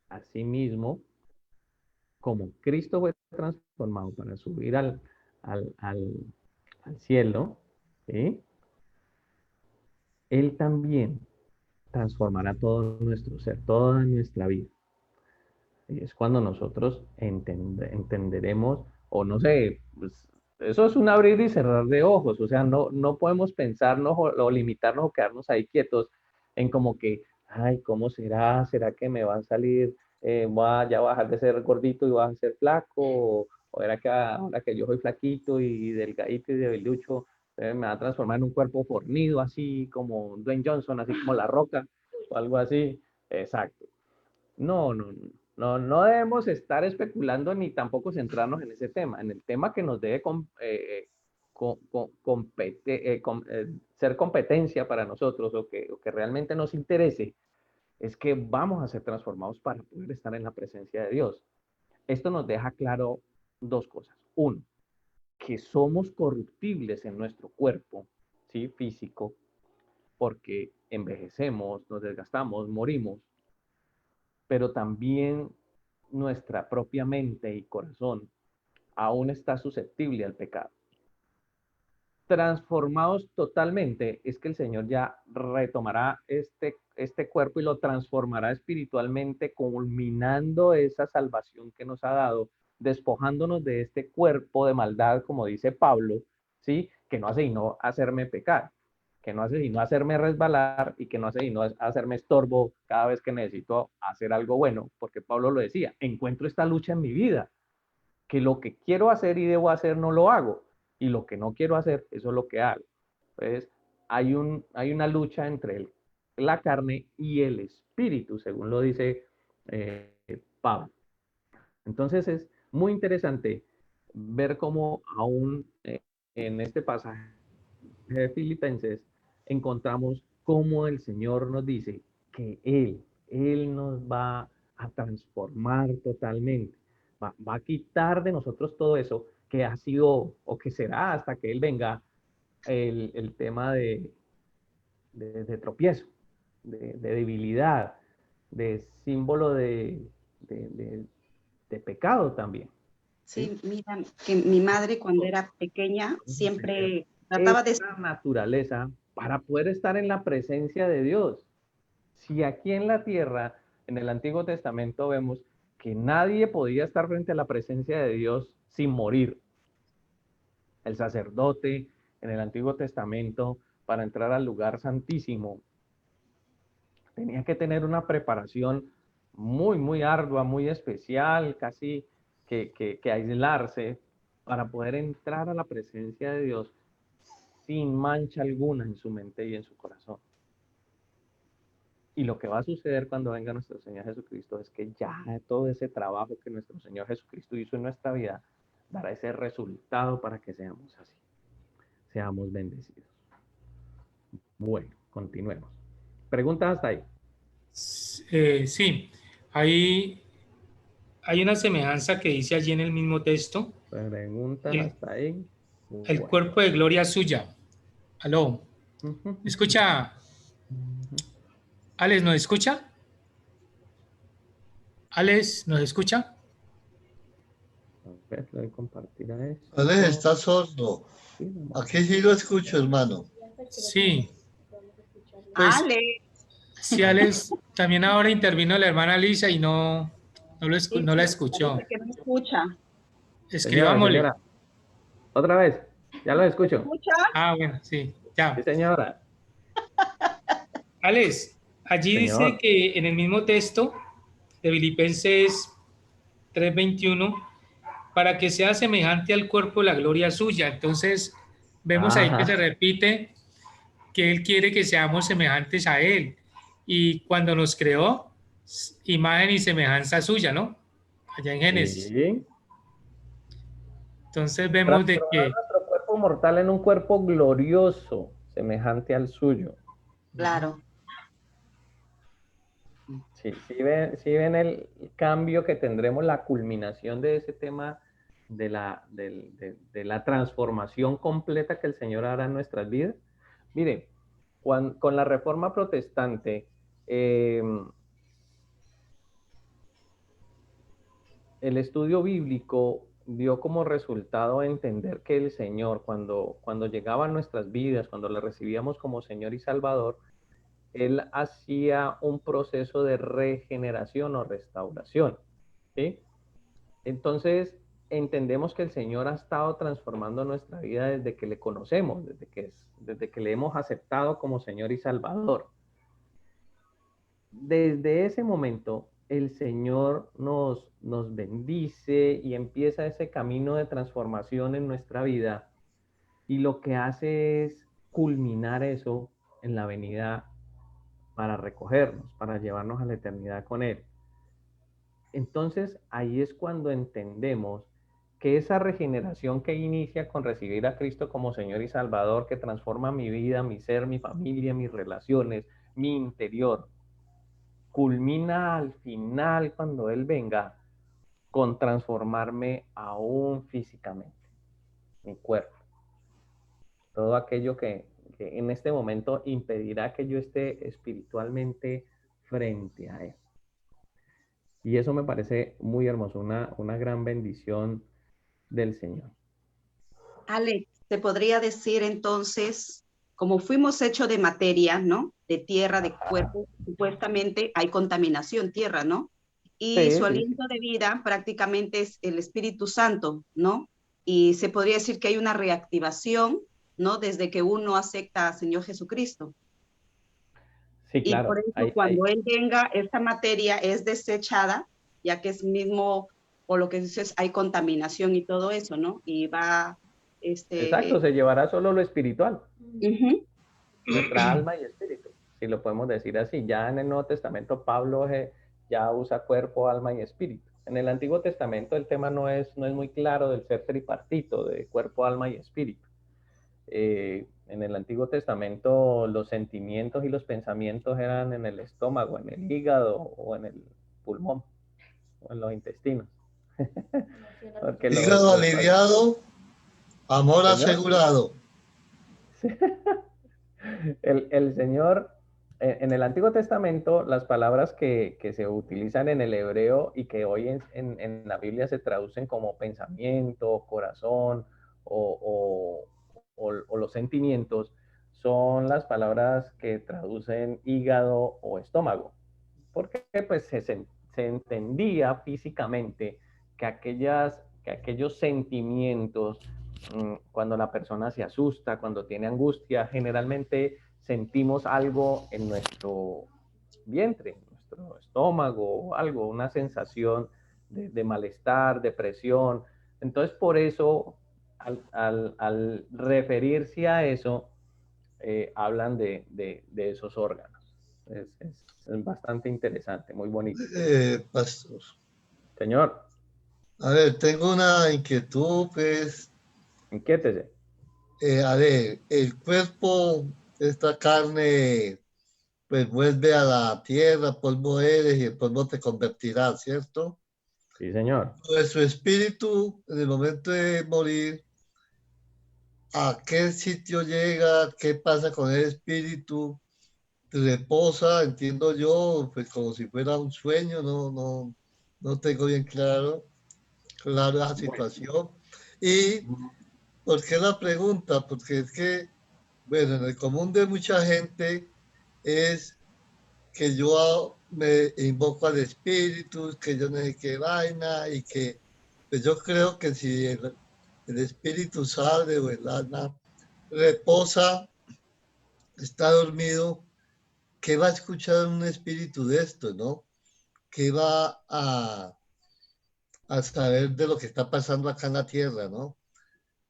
asimismo, como Cristo fue transformado para subir al cielo, ¿sí? Él también transformará todo nuestro ser, toda nuestra vida. Y es cuando nosotros entenderemos, o no sé, pues, eso es un abrir y cerrar de ojos, o sea, no podemos pensarnos o limitarnos o quedarnos ahí quietos en como que, ay, ¿cómo será? ¿Será que me van a salir, ya voy a dejar de ser gordito y voy a ser flaco? ¿O era que ahora que yo soy flaquito y delgadito y debilucho, me va a transformar en un cuerpo fornido, así como Dwayne Johnson, así como La Roca, o algo así? Exacto. No debemos estar especulando ni tampoco centrarnos en ese tema. En el tema que nos debe ser competencia para nosotros o que realmente nos interese, es que vamos a ser transformados para poder estar en la presencia de Dios. Esto nos deja claro dos cosas. Uno, que somos corruptibles en nuestro cuerpo, ¿sí? Físico, porque envejecemos, nos desgastamos, morimos, pero también nuestra propia mente y corazón aún está susceptible al pecado. Transformados totalmente, es que el Señor ya retomará este cuerpo y lo transformará espiritualmente, culminando esa salvación que nos ha dado, despojándonos de este cuerpo de maldad, como dice Pablo, ¿sí? Que no hace sino hacerme pecar, que no hace sino hacerme resbalar y que no hace sino hacerme estorbo cada vez que necesito hacer algo bueno, porque Pablo lo decía, encuentro esta lucha en mi vida, que lo que quiero hacer y debo hacer no lo hago, y lo que no quiero hacer, eso es lo que hago. Entonces, hay una lucha entre la carne y el espíritu, según lo dice Pablo. Entonces, es muy interesante ver cómo aún en este pasaje de Filipenses encontramos cómo el Señor nos dice que Él nos va a transformar totalmente, va a quitar de nosotros todo eso que ha sido o que será hasta que Él venga el tema de tropiezo, de debilidad, de símbolo de pecado también. Sí, mira, que mi madre cuando era pequeña siempre trataba de... Esta naturaleza para poder estar en la presencia de Dios. Si aquí en la tierra, en el Antiguo Testamento, vemos que nadie podía estar frente a la presencia de Dios sin morir. El sacerdote en el Antiguo Testamento, para entrar al lugar santísimo, tenía que tener una preparación muy ardua, muy especial, casi que aislarse para poder entrar a la presencia de Dios sin mancha alguna en su mente y en su corazón. Y lo que va a suceder cuando venga nuestro Señor Jesucristo es que ya todo ese trabajo que nuestro Señor Jesucristo hizo en nuestra vida dará ese resultado para que seamos así, seamos bendecidos. Bueno, continuemos. ¿Preguntas hasta ahí? Sí, hay una semejanza que dice allí en el mismo texto. ¿Preguntas hasta ahí? El cuerpo de gloria suya. Aló. ¿Escucha? Alex, ¿nos escucha? Alex, ¿nos escucha? A ver, le voy a compartir a eso. Alex está sordo. Aquí sí lo escucho, hermano. Sí. Pues, Alex. sí, Alex, también ahora intervino la hermana Lisa y no la escuchó. Que no escucha. Escribámosle. Señora, otra vez, ya lo escucho. ¿Escucha? Ah, bueno, sí, ya. Sí, señora. Alex, allí dice Señor. que en el mismo texto de Filipenses 3:21, para que sea semejante al cuerpo la gloria suya. Entonces, vemos ahí que se Ajá. repite que Él quiere que seamos semejantes a Él. Y cuando nos creó, imagen y semejanza suya, ¿no? Allá en Génesis. Sí. Entonces vemos de Transformar que, nuestro cuerpo mortal en un cuerpo glorioso, semejante al suyo. Claro. Sí, sí ven el cambio que tendremos, la culminación de ese tema de la transformación completa que el Señor hará en nuestras vidas. Mire, con la reforma protestante, el estudio bíblico dio como resultado entender que el Señor, cuando llegaba a nuestras vidas, cuando le recibíamos como Señor y Salvador, Él hacía un proceso de regeneración o restauración, ¿sí? Entonces, entendemos que el Señor ha estado transformando nuestra vida desde que le conocemos, desde que le hemos aceptado como Señor y Salvador. Desde ese momento, el Señor nos bendice y empieza ese camino de transformación en nuestra vida, y lo que hace es culminar eso en la venida para recogernos, para llevarnos a la eternidad con Él. Entonces, ahí es cuando entendemos que esa regeneración que inicia con recibir a Cristo como Señor y Salvador, que transforma mi vida, mi ser, mi familia, mis relaciones, mi interior, culmina al final cuando Él venga con transformarme aún físicamente, mi cuerpo. Todo aquello que en este momento impedirá que yo esté espiritualmente frente a Él. Y eso me parece muy hermoso, una gran bendición del Señor. Alex, te podría decir entonces, como fuimos hechos de materia, ¿no? De tierra, de cuerpo, supuestamente hay contaminación, tierra, ¿no? Y Sí, su sí, sí. aliento de vida prácticamente es el Espíritu Santo, ¿no? Y se podría decir que hay una reactivación, ¿no? Desde que uno acepta al Señor Jesucristo. Sí, Y por claro. eso cuando Él venga, esta materia es desechada, ya que es mismo, por lo que dices, hay contaminación y todo eso, ¿no? Y va, Exacto, se llevará solo lo espiritual, ujú, nuestra alma y espíritu, si lo podemos decir así. Ya en el Nuevo Testamento Pablo ya usa cuerpo, alma y espíritu. En el Antiguo Testamento el tema no es muy claro del ser tripartito, de cuerpo, alma y espíritu. En el Antiguo Testamento los sentimientos y los pensamientos eran en el estómago, en el hígado o en el pulmón o en los intestinos. Porque Hígado aliviado, amor Señor, asegurado. el Señor, en el Antiguo Testamento, las palabras que se utilizan en el hebreo y que hoy en la Biblia se traducen como pensamiento, corazón o, o los sentimientos, son las palabras que traducen hígado o estómago. Porque pues se entendía físicamente que aquellos sentimientos, cuando la persona se asusta, cuando tiene angustia, generalmente sentimos algo en nuestro vientre, en nuestro estómago, algo, una sensación de malestar, depresión. Entonces, por eso, al referirse a eso, hablan de esos órganos. Es bastante interesante, muy bonito. Pastor. Señor, A ver, tengo una inquietud, pues, inquiétese. a ver, el cuerpo, esta carne, pues vuelve a la tierra, polvo eres y el polvo te convertirá, ¿cierto? Sí, señor. Pues su espíritu, en el momento de morir, ¿a qué sitio llega? ¿Qué pasa con el espíritu? Reposa, entiendo yo, pues como si fuera un sueño, no tengo bien claro esa Bueno, situación. ¿Y por qué la pregunta? Porque es que, bueno, en el común de mucha gente es que yo me invoco al espíritu, que yo no sé qué vaina y que Pues yo creo que si el espíritu sale o el alma reposa, está dormido, ¿qué va a escuchar un espíritu de esto, no? ¿Qué va a saber de lo que está pasando acá en la tierra, no?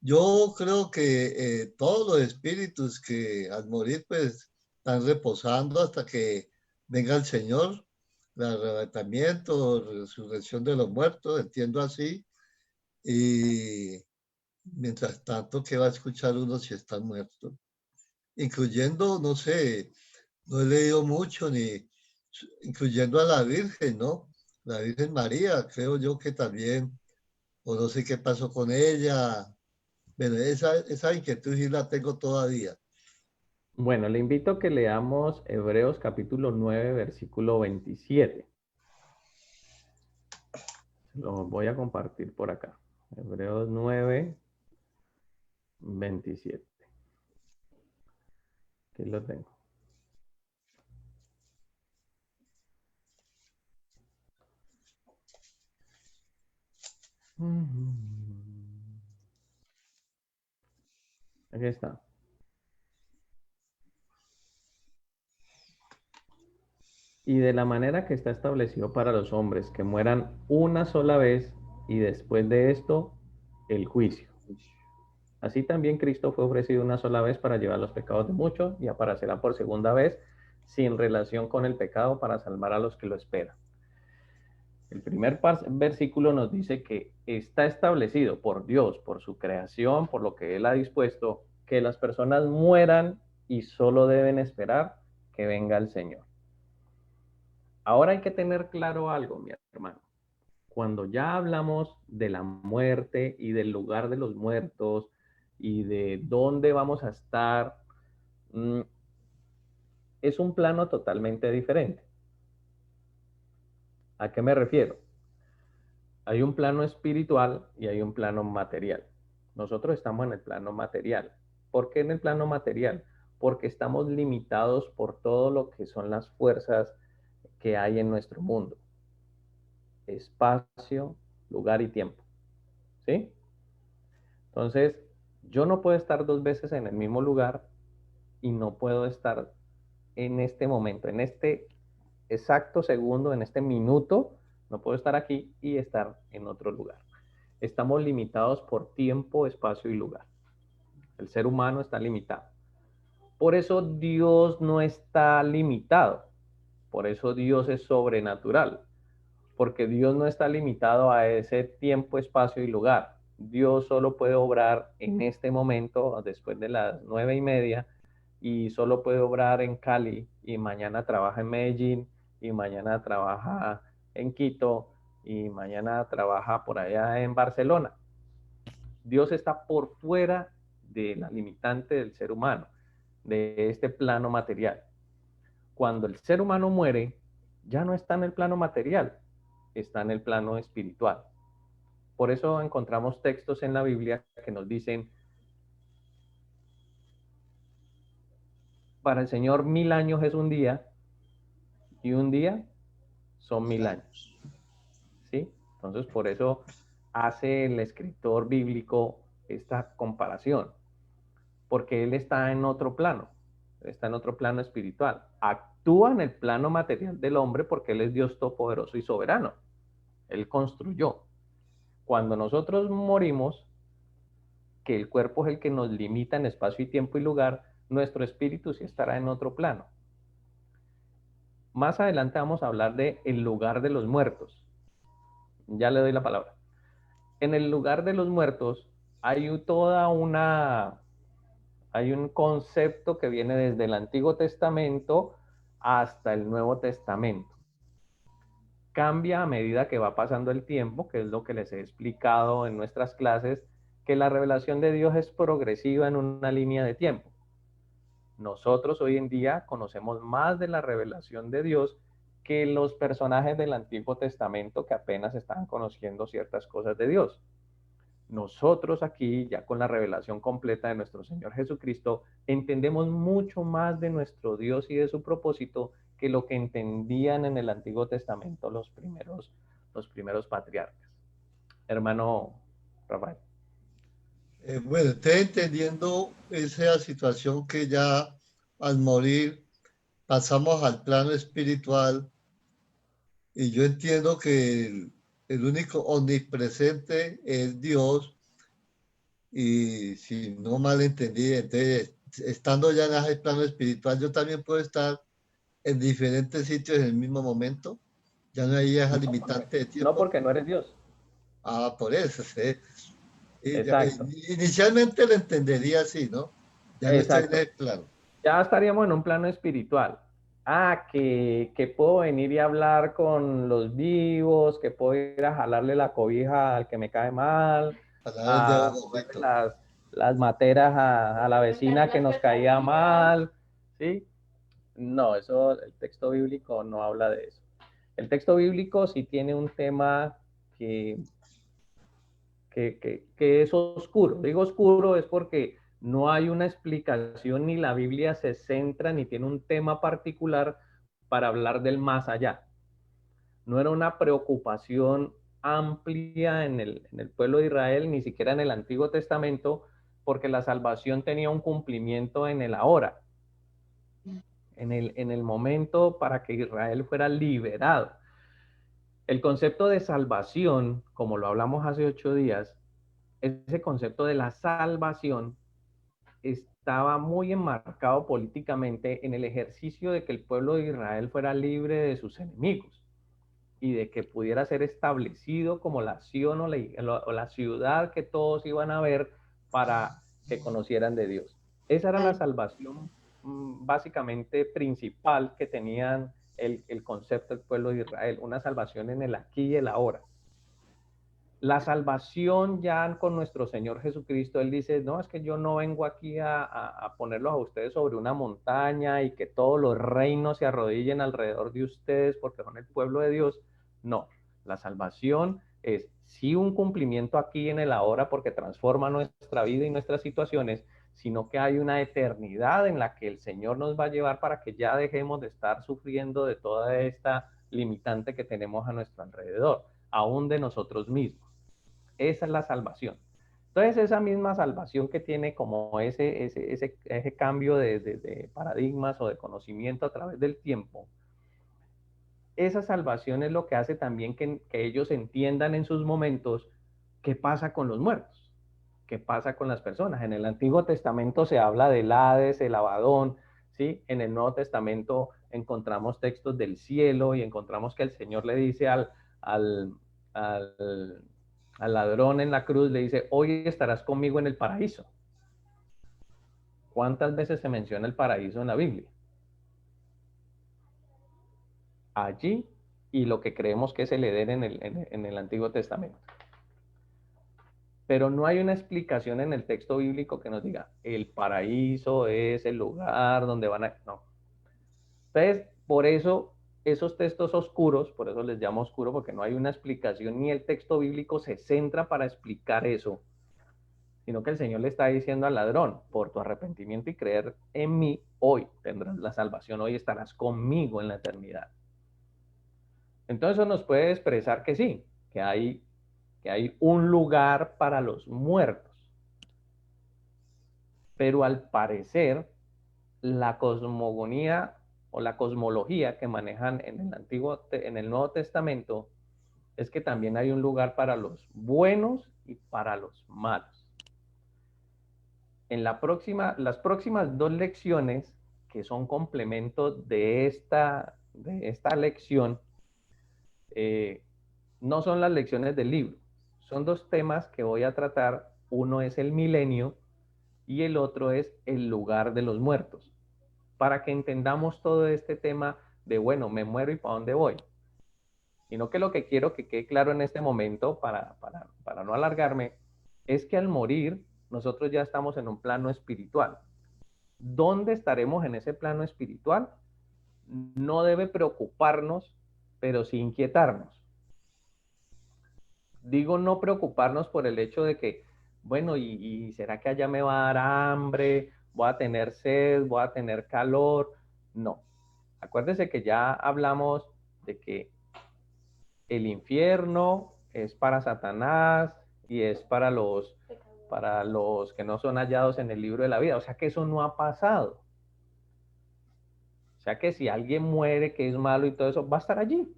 Yo creo que todos los espíritus que al morir pues están reposando hasta que venga el Señor, el arrebatamiento, resurrección de los muertos, entiendo así. Y mientras tanto, ¿qué va a escuchar uno si está muerto? Incluyendo, no sé, no he leído mucho, ni incluyendo a la Virgen, ¿no? La Virgen María, creo yo que también, o no sé qué pasó con ella. Bueno, esa inquietud sí la tengo todavía. Bueno, le invito a que leamos Hebreos capítulo 9, versículo 27. Lo voy a compartir por acá. Hebreos 9, 27. Aquí lo tengo. Aquí está. Y de la manera que está establecido para los hombres, que mueran una sola vez y después de esto, el juicio. Así también Cristo fue ofrecido una sola vez para llevar los pecados de muchos y aparecerá por segunda vez sin relación con el pecado para salvar a los que lo esperan. El primer versículo nos dice que está establecido por Dios, por su creación, por lo que Él ha dispuesto, que las personas mueran y solo deben esperar que venga el Señor. Ahora hay que tener claro algo, mi hermano. Cuando ya hablamos de la muerte y del lugar de los muertos y de dónde vamos a estar, es un plano totalmente diferente. ¿A qué me refiero? Hay un plano espiritual y hay un plano material. Nosotros estamos en el plano material. ¿Por qué en el plano material? Porque estamos limitados por todo lo que son las fuerzas que hay en nuestro mundo. Espacio, lugar y tiempo. ¿Sí? Entonces, yo no puedo estar dos veces en el mismo lugar y no puedo estar en este momento, en este exacto segundo, en este minuto, no puedo estar aquí y estar en otro lugar. Estamos limitados por tiempo, espacio y lugar. El ser humano está limitado. Por eso Dios no está limitado. Por eso Dios es sobrenatural. Porque Dios no está limitado a ese tiempo, espacio y lugar. Dios solo puede obrar en este momento, después de las 9:30, y solo puede obrar en Cali, y mañana trabaja en Medellín, y mañana trabaja en Quito, y mañana trabaja por allá en Barcelona. Dios está por fuera de la limitante del ser humano, de este plano material. Cuando el ser humano muere, ya no está en el plano material, está en el plano espiritual. Por eso encontramos textos en la Biblia que nos dicen, para el Señor 1000 años es un día y un día son 1000 años. ¿Sí? Entonces por eso hace el escritor bíblico esta comparación, porque él está en otro plano, está en otro plano espiritual. Actúa en el plano material del hombre porque él es Dios todopoderoso y soberano. Él construyó. Cuando nosotros morimos, que el cuerpo es el que nos limita en espacio y tiempo y lugar, nuestro espíritu sí estará en otro plano. Más adelante vamos a hablar de el lugar de los muertos. Ya le doy la palabra. En el lugar de los muertos hay hay un concepto que viene desde el Antiguo Testamento hasta el Nuevo Testamento. Cambia a medida que va pasando el tiempo, que es lo que les he explicado en nuestras clases, que la revelación de Dios es progresiva en una línea de tiempo. Nosotros hoy en día conocemos más de la revelación de Dios que los personajes del Antiguo Testamento que apenas estaban conociendo ciertas cosas de Dios. Nosotros aquí, ya con la revelación completa de nuestro Señor Jesucristo, entendemos mucho más de nuestro Dios y de su propósito que lo que entendían en el Antiguo Testamento los primeros patriarcas. hermano Rafael. Bueno, estoy entendiendo esa situación que ya al morir pasamos al plano espiritual y yo entiendo que el único omnipresente es Dios y si no mal entendí, entonces estando ya en ese plano espiritual yo también puedo estar en diferentes sitios en el mismo momento. Ya no hay esa limitante de No tiempo. porque no eres Dios. Ah, por eso, sí. Exacto, Inicialmente lo entendería así, ¿no? Ya no estoy en exacto. el plano. Ya estaríamos en un plano espiritual. Ah, que puedo venir y hablar con los vivos, que puedo ir a jalarle la cobija al que me cae mal, A dar el dedo a moverle gordito. las materas a la vecina que nos caía mal, ¿sí? No, eso, el texto bíblico no habla de eso. El texto bíblico sí tiene un tema que, que es oscuro. Digo oscuro es porque no hay una explicación ni la Biblia se centra ni tiene un tema particular para hablar del más allá. No era una preocupación amplia en el pueblo de Israel, ni siquiera en el Antiguo Testamento, porque la salvación tenía un cumplimiento en el ahora, en el momento para que Israel fuera liberado. El concepto de salvación, como lo hablamos hace 8 días, ese concepto de la salvación estaba muy enmarcado políticamente en el ejercicio de que el pueblo de Israel fuera libre de sus enemigos y de que pudiera ser establecido como la nación o la ciudad que todos iban a ver para que conocieran de Dios. Esa era la salvación básicamente principal que tenían el concepto del pueblo de Israel, una salvación en el aquí y el ahora. La salvación ya con nuestro Señor Jesucristo, Él dice, no, es que yo no vengo aquí a ponerlos a ustedes sobre una montaña y que todos los reinos se arrodillen alrededor de ustedes porque son el pueblo de Dios. No, la salvación es sí un cumplimiento aquí en el ahora porque transforma nuestra vida y nuestras situaciones, sino que hay una eternidad en la que el Señor nos va a llevar para que ya dejemos de estar sufriendo de toda esta limitante que tenemos a nuestro alrededor, aún de nosotros mismos. Esa es la salvación. Entonces, esa misma salvación que tiene como ese cambio de paradigmas o de conocimiento a través del tiempo, esa salvación es lo que hace también que ellos entiendan en sus momentos qué pasa con los muertos, qué pasa con las personas. En el Antiguo Testamento se habla del Hades, el Abadón, ¿sí? En el Nuevo Testamento encontramos textos del cielo y encontramos que el Señor le dice al, al ladrón en la cruz, le dice, hoy estarás conmigo en el paraíso. ¿Cuántas veces se menciona el paraíso en la Biblia? Allí y lo que creemos que es el Edén en el Antiguo Testamento. Pero no hay una explicación en el texto bíblico que nos diga, el paraíso es el lugar donde van a... No. Entonces, por eso, esos textos oscuros, por eso les llamo oscuro, porque no hay una explicación, ni el texto bíblico se centra para explicar eso, sino que el Señor le está diciendo al ladrón, por tu arrepentimiento y creer en mí, hoy tendrás la salvación, hoy estarás conmigo en la eternidad. Entonces eso nos puede expresar que sí, que hay un lugar para los muertos. Pero al parecer, la cosmogonía o la cosmología que manejan en el Nuevo Testamento es que también hay un lugar para los buenos y para los malos. En las próximas 2 lecciones, que son complementos de esta lección, no son las lecciones del libro. Son 2 temas que voy a tratar. Uno es el milenio y el otro es el lugar de los muertos. Para que entendamos todo este tema de, bueno, me muero y ¿para dónde voy? Sino que lo que quiero que quede claro en este momento, para no alargarme, es que al morir, nosotros ya estamos en un plano espiritual. ¿Dónde estaremos en ese plano espiritual? No debe preocuparnos, pero sí inquietarnos. Digo no preocuparnos por el hecho de que, bueno, ¿y será que allá me va a dar hambre? ¿Voy a tener sed? ¿Voy a tener calor? No. Acuérdese que ya hablamos de que el infierno, es para Satanás y es para los que no son hallados en el libro de la vida. O sea que eso no ha pasado. O sea que si alguien muere que es malo y todo eso, va a estar allí.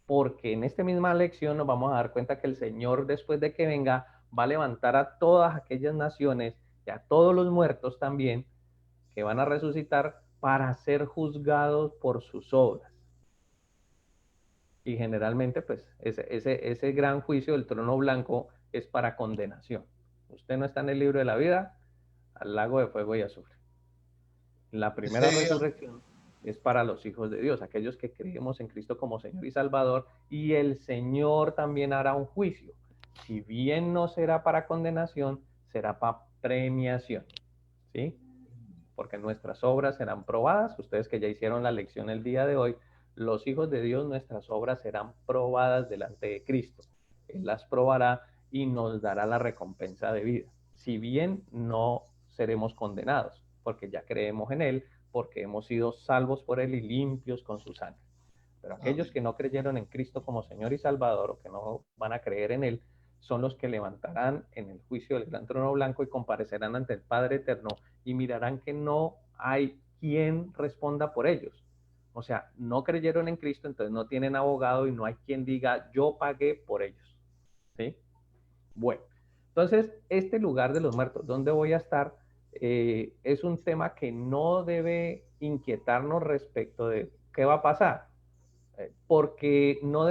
Porque en esta misma lección nos vamos a dar cuenta que el Señor, después de que venga, va a levantar a todas aquellas naciones y a todos los muertos también, que van a resucitar para ser juzgados por sus obras. Y generalmente, pues, ese gran juicio del trono blanco es para condenación. Usted no está en el libro de la vida, al lago de fuego y azufre. La primera Sí, resurrección es para los hijos de Dios, aquellos que creemos en Cristo como Señor y Salvador, y el Señor también hará un juicio. Si bien no será para condenación, será para premiación, ¿sí? Porque nuestras obras serán probadas. Ustedes que ya hicieron la lección el día de hoy, los hijos de Dios, nuestras obras serán probadas delante de Cristo. Él las probará y nos dará la recompensa de vida. Si bien no seremos condenados, porque ya creemos en Él, porque hemos sido salvos por Él y limpios con su sangre. Pero aquellos que no creyeron en Cristo como Señor y Salvador, o que no van a creer en Él, son los que levantarán en el juicio del gran trono blanco y comparecerán ante el Padre eterno y mirarán que no hay quien responda por ellos. O sea, no creyeron en Cristo, entonces no tienen abogado y no hay quien diga, yo pagué por ellos. ¿Sí? Bueno, entonces, este lugar de los muertos, ¿dónde voy a estar? Es un tema que no debe inquietarnos respecto de qué va a pasar, porque no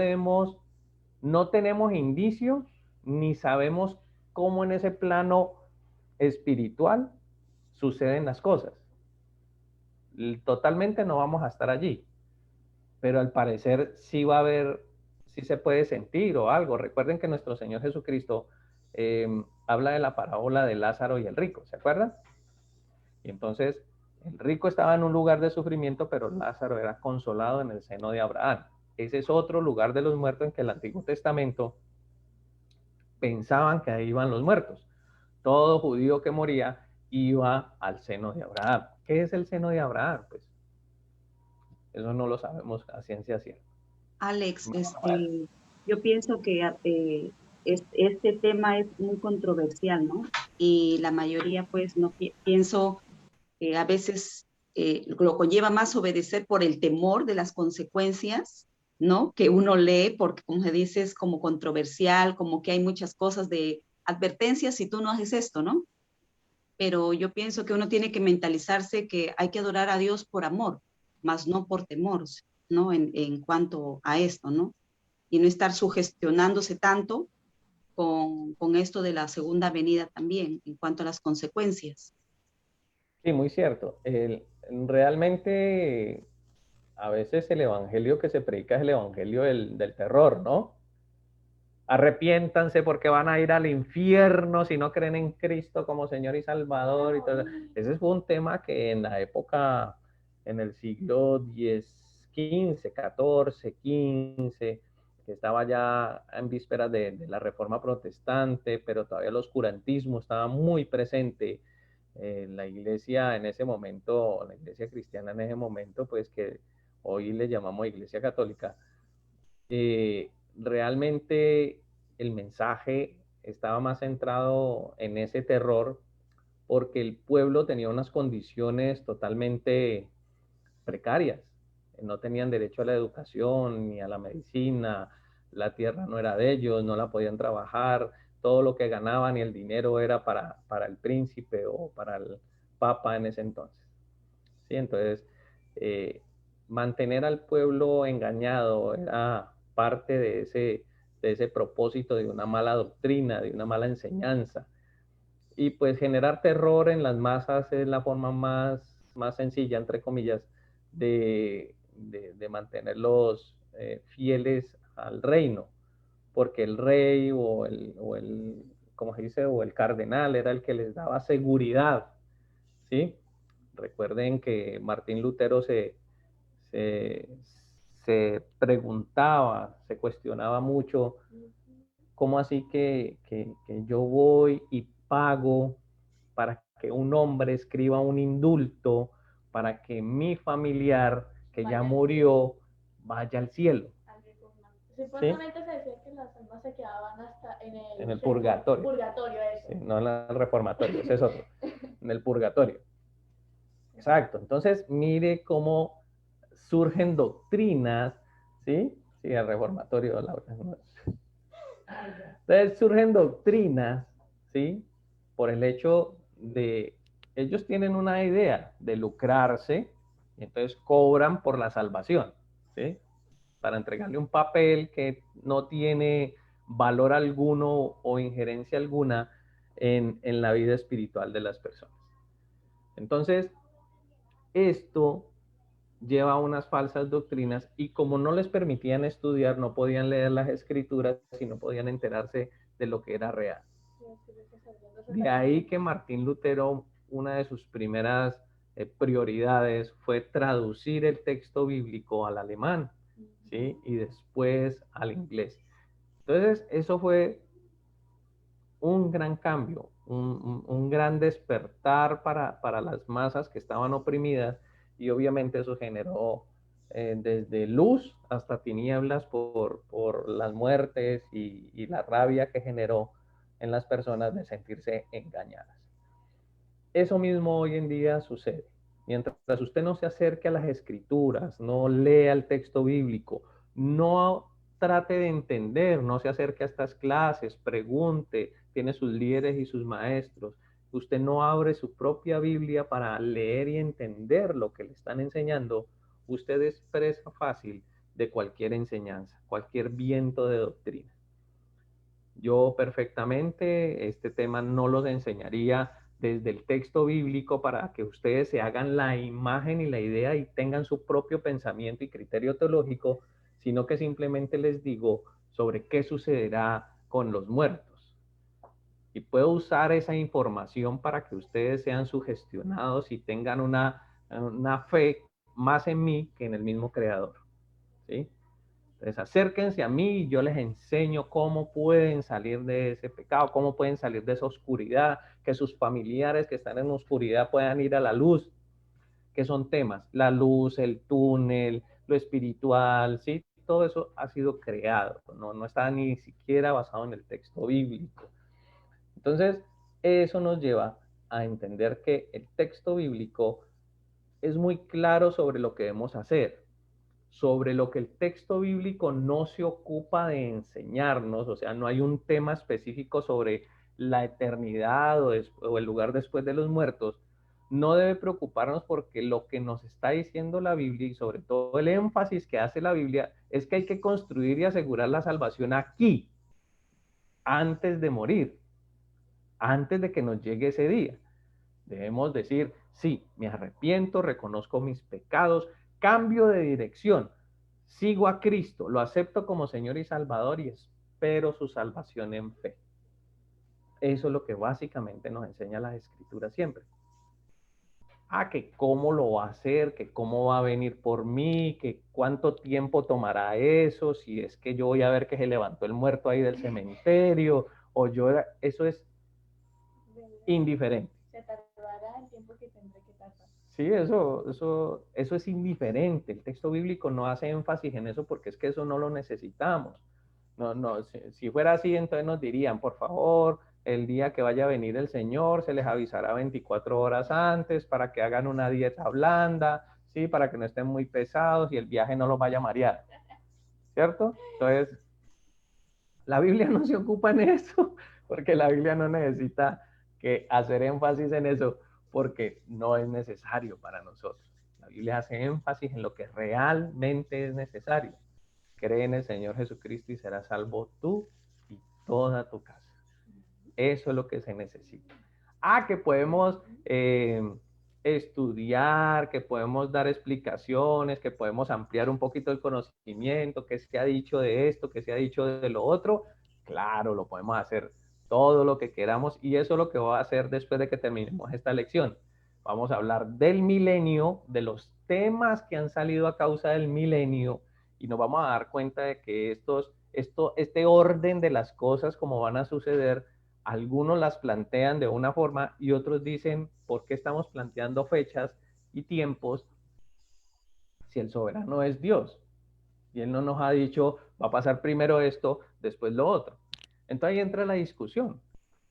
tenemos indicios ni sabemos cómo en ese plano espiritual suceden las cosas. Totalmente no vamos a estar allí, pero al parecer sí va a haber, sí se puede sentir o algo. Recuerden que nuestro Señor Jesucristo habla de la parábola de Lázaro y el rico, ¿se acuerdan? Y entonces el rico estaba en un lugar de sufrimiento, pero Lázaro era consolado en el seno de Abraham. Ese es otro lugar de los muertos en que el Antiguo Testamento pensaban que ahí iban los muertos. Todo judío que moría iba al seno de Abraham. ¿Qué es el seno de Abraham? Pues eso no lo sabemos a ciencia cierta. Alex, yo pienso que este tema es muy controversial, ¿no? Y la mayoría, pues, no pienso que a veces lo conlleva más obedecer por el temor de las consecuencias, ¿no? Que uno lee, porque, como se dice, es como controversial, como que hay muchas cosas de advertencias si tú no haces esto, ¿no? Pero yo pienso que uno tiene que mentalizarse que hay que adorar a Dios por amor, más no por temor, ¿no? En cuanto a esto, ¿no? Y no estar sugestionándose tanto con esto de la segunda venida también, en cuanto a las consecuencias. Sí, muy cierto. Realmente a veces el evangelio que se predica es el evangelio del terror, ¿no? Arrepiéntanse porque van a ir al infierno si no creen en Cristo como Señor y Salvador y todo. Ese fue un tema que en la época, en el siglo XV, XIV, XV, que estaba ya en vísperas de la Reforma Protestante, pero todavía el oscurantismo estaba muy presente. La iglesia en ese momento, la iglesia cristiana en ese momento, pues que hoy le llamamos iglesia católica, realmente el mensaje estaba más centrado en ese terror porque el pueblo tenía unas condiciones totalmente precarias. No tenían derecho a la educación ni a la medicina, la tierra no era de ellos, no la podían trabajar, todo lo que ganaban y el dinero era para el príncipe o para el papa en ese entonces. ¿Sí? Entonces, mantener al pueblo engañado era parte de ese propósito de una mala doctrina, de una mala enseñanza. Y pues generar terror en las masas es la forma más sencilla, entre comillas, de mantenerlos fieles al reino, porque el rey como se dice, o el cardenal era el que les daba seguridad, ¿sí? Recuerden que Martín Lutero se, se preguntaba, se cuestionaba mucho, ¿cómo así que yo voy y pago para que un hombre escriba un indulto para que mi familiar que ya murió vaya al cielo? Supuestamente se decía que las almas se quedaban hasta En el purgatorio. Purgatorio, eso. Sí, no en el reformatorio, ese es otro. En el purgatorio. Exacto. Entonces, mire cómo surgen doctrinas, ¿sí? Sí, el reformatorio, Laura. Entonces, surgen doctrinas, ¿sí? Por el hecho de, ellos tienen una idea de lucrarse, y entonces cobran por la salvación, ¿sí? Para entregarle un papel que no tiene valor alguno o injerencia alguna en la vida espiritual de las personas. Entonces, esto lleva a unas falsas doctrinas y como no les permitían estudiar, no podían leer las escrituras y no podían enterarse de lo que era real. De ahí que Martín Lutero, una de sus primeras prioridades fue traducir el texto bíblico al alemán, ¿sí? Y después al inglés. Entonces, eso fue un gran cambio, un gran despertar para las masas que estaban oprimidas y obviamente eso generó desde luz hasta tinieblas por las muertes y la rabia que generó en las personas de sentirse engañadas. Eso mismo hoy en día sucede. Mientras usted no se acerque a las escrituras, no lea el texto bíblico, no trate de entender, no se acerque a estas clases, pregunte, tiene sus líderes y sus maestros. Usted no abre su propia Biblia para leer y entender lo que le están enseñando. Usted es presa fácil de cualquier enseñanza, cualquier viento de doctrina. Yo perfectamente este tema no los enseñaría desde el texto bíblico para que ustedes se hagan la imagen y la idea y tengan su propio pensamiento y criterio teológico, sino que simplemente les digo sobre qué sucederá con los muertos. Y puedo usar esa información para que ustedes sean sugestionados y tengan una fe más en mí que en el mismo Creador, ¿sí? Entonces acérquense a mí y yo les enseño cómo pueden salir de ese pecado, cómo pueden salir de esa oscuridad, que sus familiares que están en oscuridad puedan ir a la luz, que son temas, la luz, el túnel, lo espiritual, ¿sí? Todo eso ha sido creado, no está ni siquiera basado en el texto bíblico. Entonces, eso nos lleva a entender que el texto bíblico es muy claro sobre lo que debemos hacer, sobre lo que el texto bíblico no se ocupa de enseñarnos, o sea, no hay un tema específico sobre la eternidad o el lugar después de los muertos, no debe preocuparnos porque lo que nos está diciendo la Biblia y sobre todo el énfasis que hace la Biblia es que hay que construir y asegurar la salvación aquí, antes de morir, antes de que nos llegue ese día. Debemos decir, sí, me arrepiento, reconozco mis pecados, cambio de dirección, sigo a Cristo, lo acepto como Señor y Salvador y espero su salvación en fe. Eso es lo que básicamente nos enseña las Escrituras siempre. Que cómo lo va a hacer, que cómo va a venir por mí, que cuánto tiempo tomará eso, si es que yo voy a ver que se levantó el muerto ahí del cementerio, o eso es indiferente. Se tardará el tiempo que tendré que tardar. Sí, eso es indiferente. El texto bíblico no hace énfasis en eso porque es que eso no lo necesitamos. No, si fuera así, entonces nos dirían, por favor, el día que vaya a venir el Señor, se les avisará 24 horas antes para que hagan una dieta blanda, ¿sí? Para que no estén muy pesados y el viaje no los vaya a marear, ¿cierto? Entonces, la Biblia no se ocupa en eso, porque la Biblia no necesita que hacer énfasis en eso, porque no es necesario para nosotros. La Biblia hace énfasis en lo que realmente es necesario. Cree en el Señor Jesucristo y serás salvo tú y toda tu casa. Eso es lo que se necesita. Que podemos estudiar, que podemos dar explicaciones, que podemos ampliar un poquito el conocimiento, que se ha dicho de esto, que se ha dicho de lo otro. Claro, lo podemos hacer todo lo que queramos y eso es lo que voy a hacer después de que terminemos esta lección. Vamos a hablar del milenio, de los temas que han salido a causa del milenio y nos vamos a dar cuenta de que este orden de las cosas como van a suceder, algunos las plantean de una forma y otros dicen, ¿por qué estamos planteando fechas y tiempos si el soberano es Dios? Y Él no nos ha dicho, va a pasar primero esto, después lo otro. Entonces ahí entra la discusión.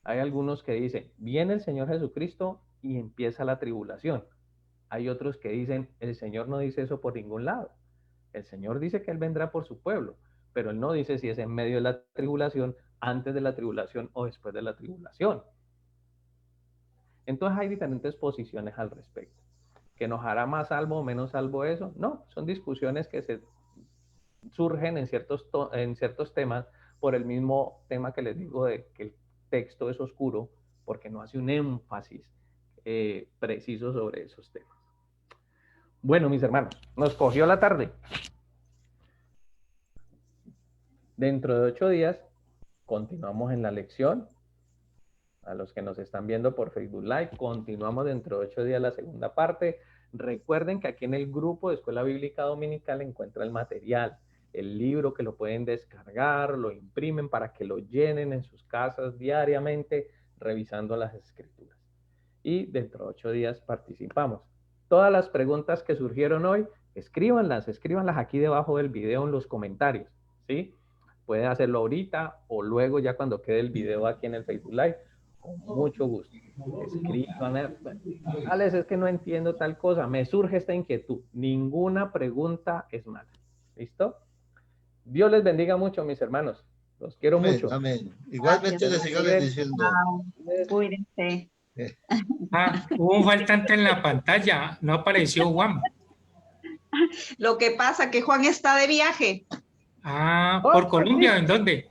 Hay algunos que dicen, viene el Señor Jesucristo y empieza la tribulación. Hay otros que dicen, el Señor no dice eso por ningún lado. El Señor dice que Él vendrá por su pueblo, pero Él no dice si es en medio de la tribulación, antes de la tribulación o después de la tribulación. Entonces hay diferentes posiciones al respecto. ¿Que nos hará más salvo o menos salvo eso? No, son discusiones que surgen en ciertos temas por el mismo tema que les digo de que el texto es oscuro, porque no hace un énfasis preciso sobre esos temas. Bueno, mis hermanos, nos cogió la tarde. Dentro de 8 días continuamos en la lección. A los que nos están viendo por Facebook Live, continuamos dentro de 8 días la segunda parte. Recuerden que aquí en el grupo de Escuela Bíblica Dominical encuentra el material, el libro que lo pueden descargar, lo imprimen para que lo llenen en sus casas diariamente, revisando las escrituras. Y dentro de 8 días participamos. Todas las preguntas que surgieron hoy, escríbanlas aquí debajo del video en los comentarios, ¿sí? Pueden hacerlo ahorita o luego ya cuando quede el video aquí en el Facebook Live. Con mucho gusto. Escriban. Alex, es que no entiendo tal cosa. Me surge esta inquietud. Ninguna pregunta es mala. ¿Listo? Dios les bendiga mucho, mis hermanos. Los quiero mucho. Amén. Igualmente les sigo bendiciendo. Cuídense. Hubo un faltante en la pantalla. No apareció Juan. Lo que pasa es que Juan está de viaje. ¿Por Colombia? ¿En dónde?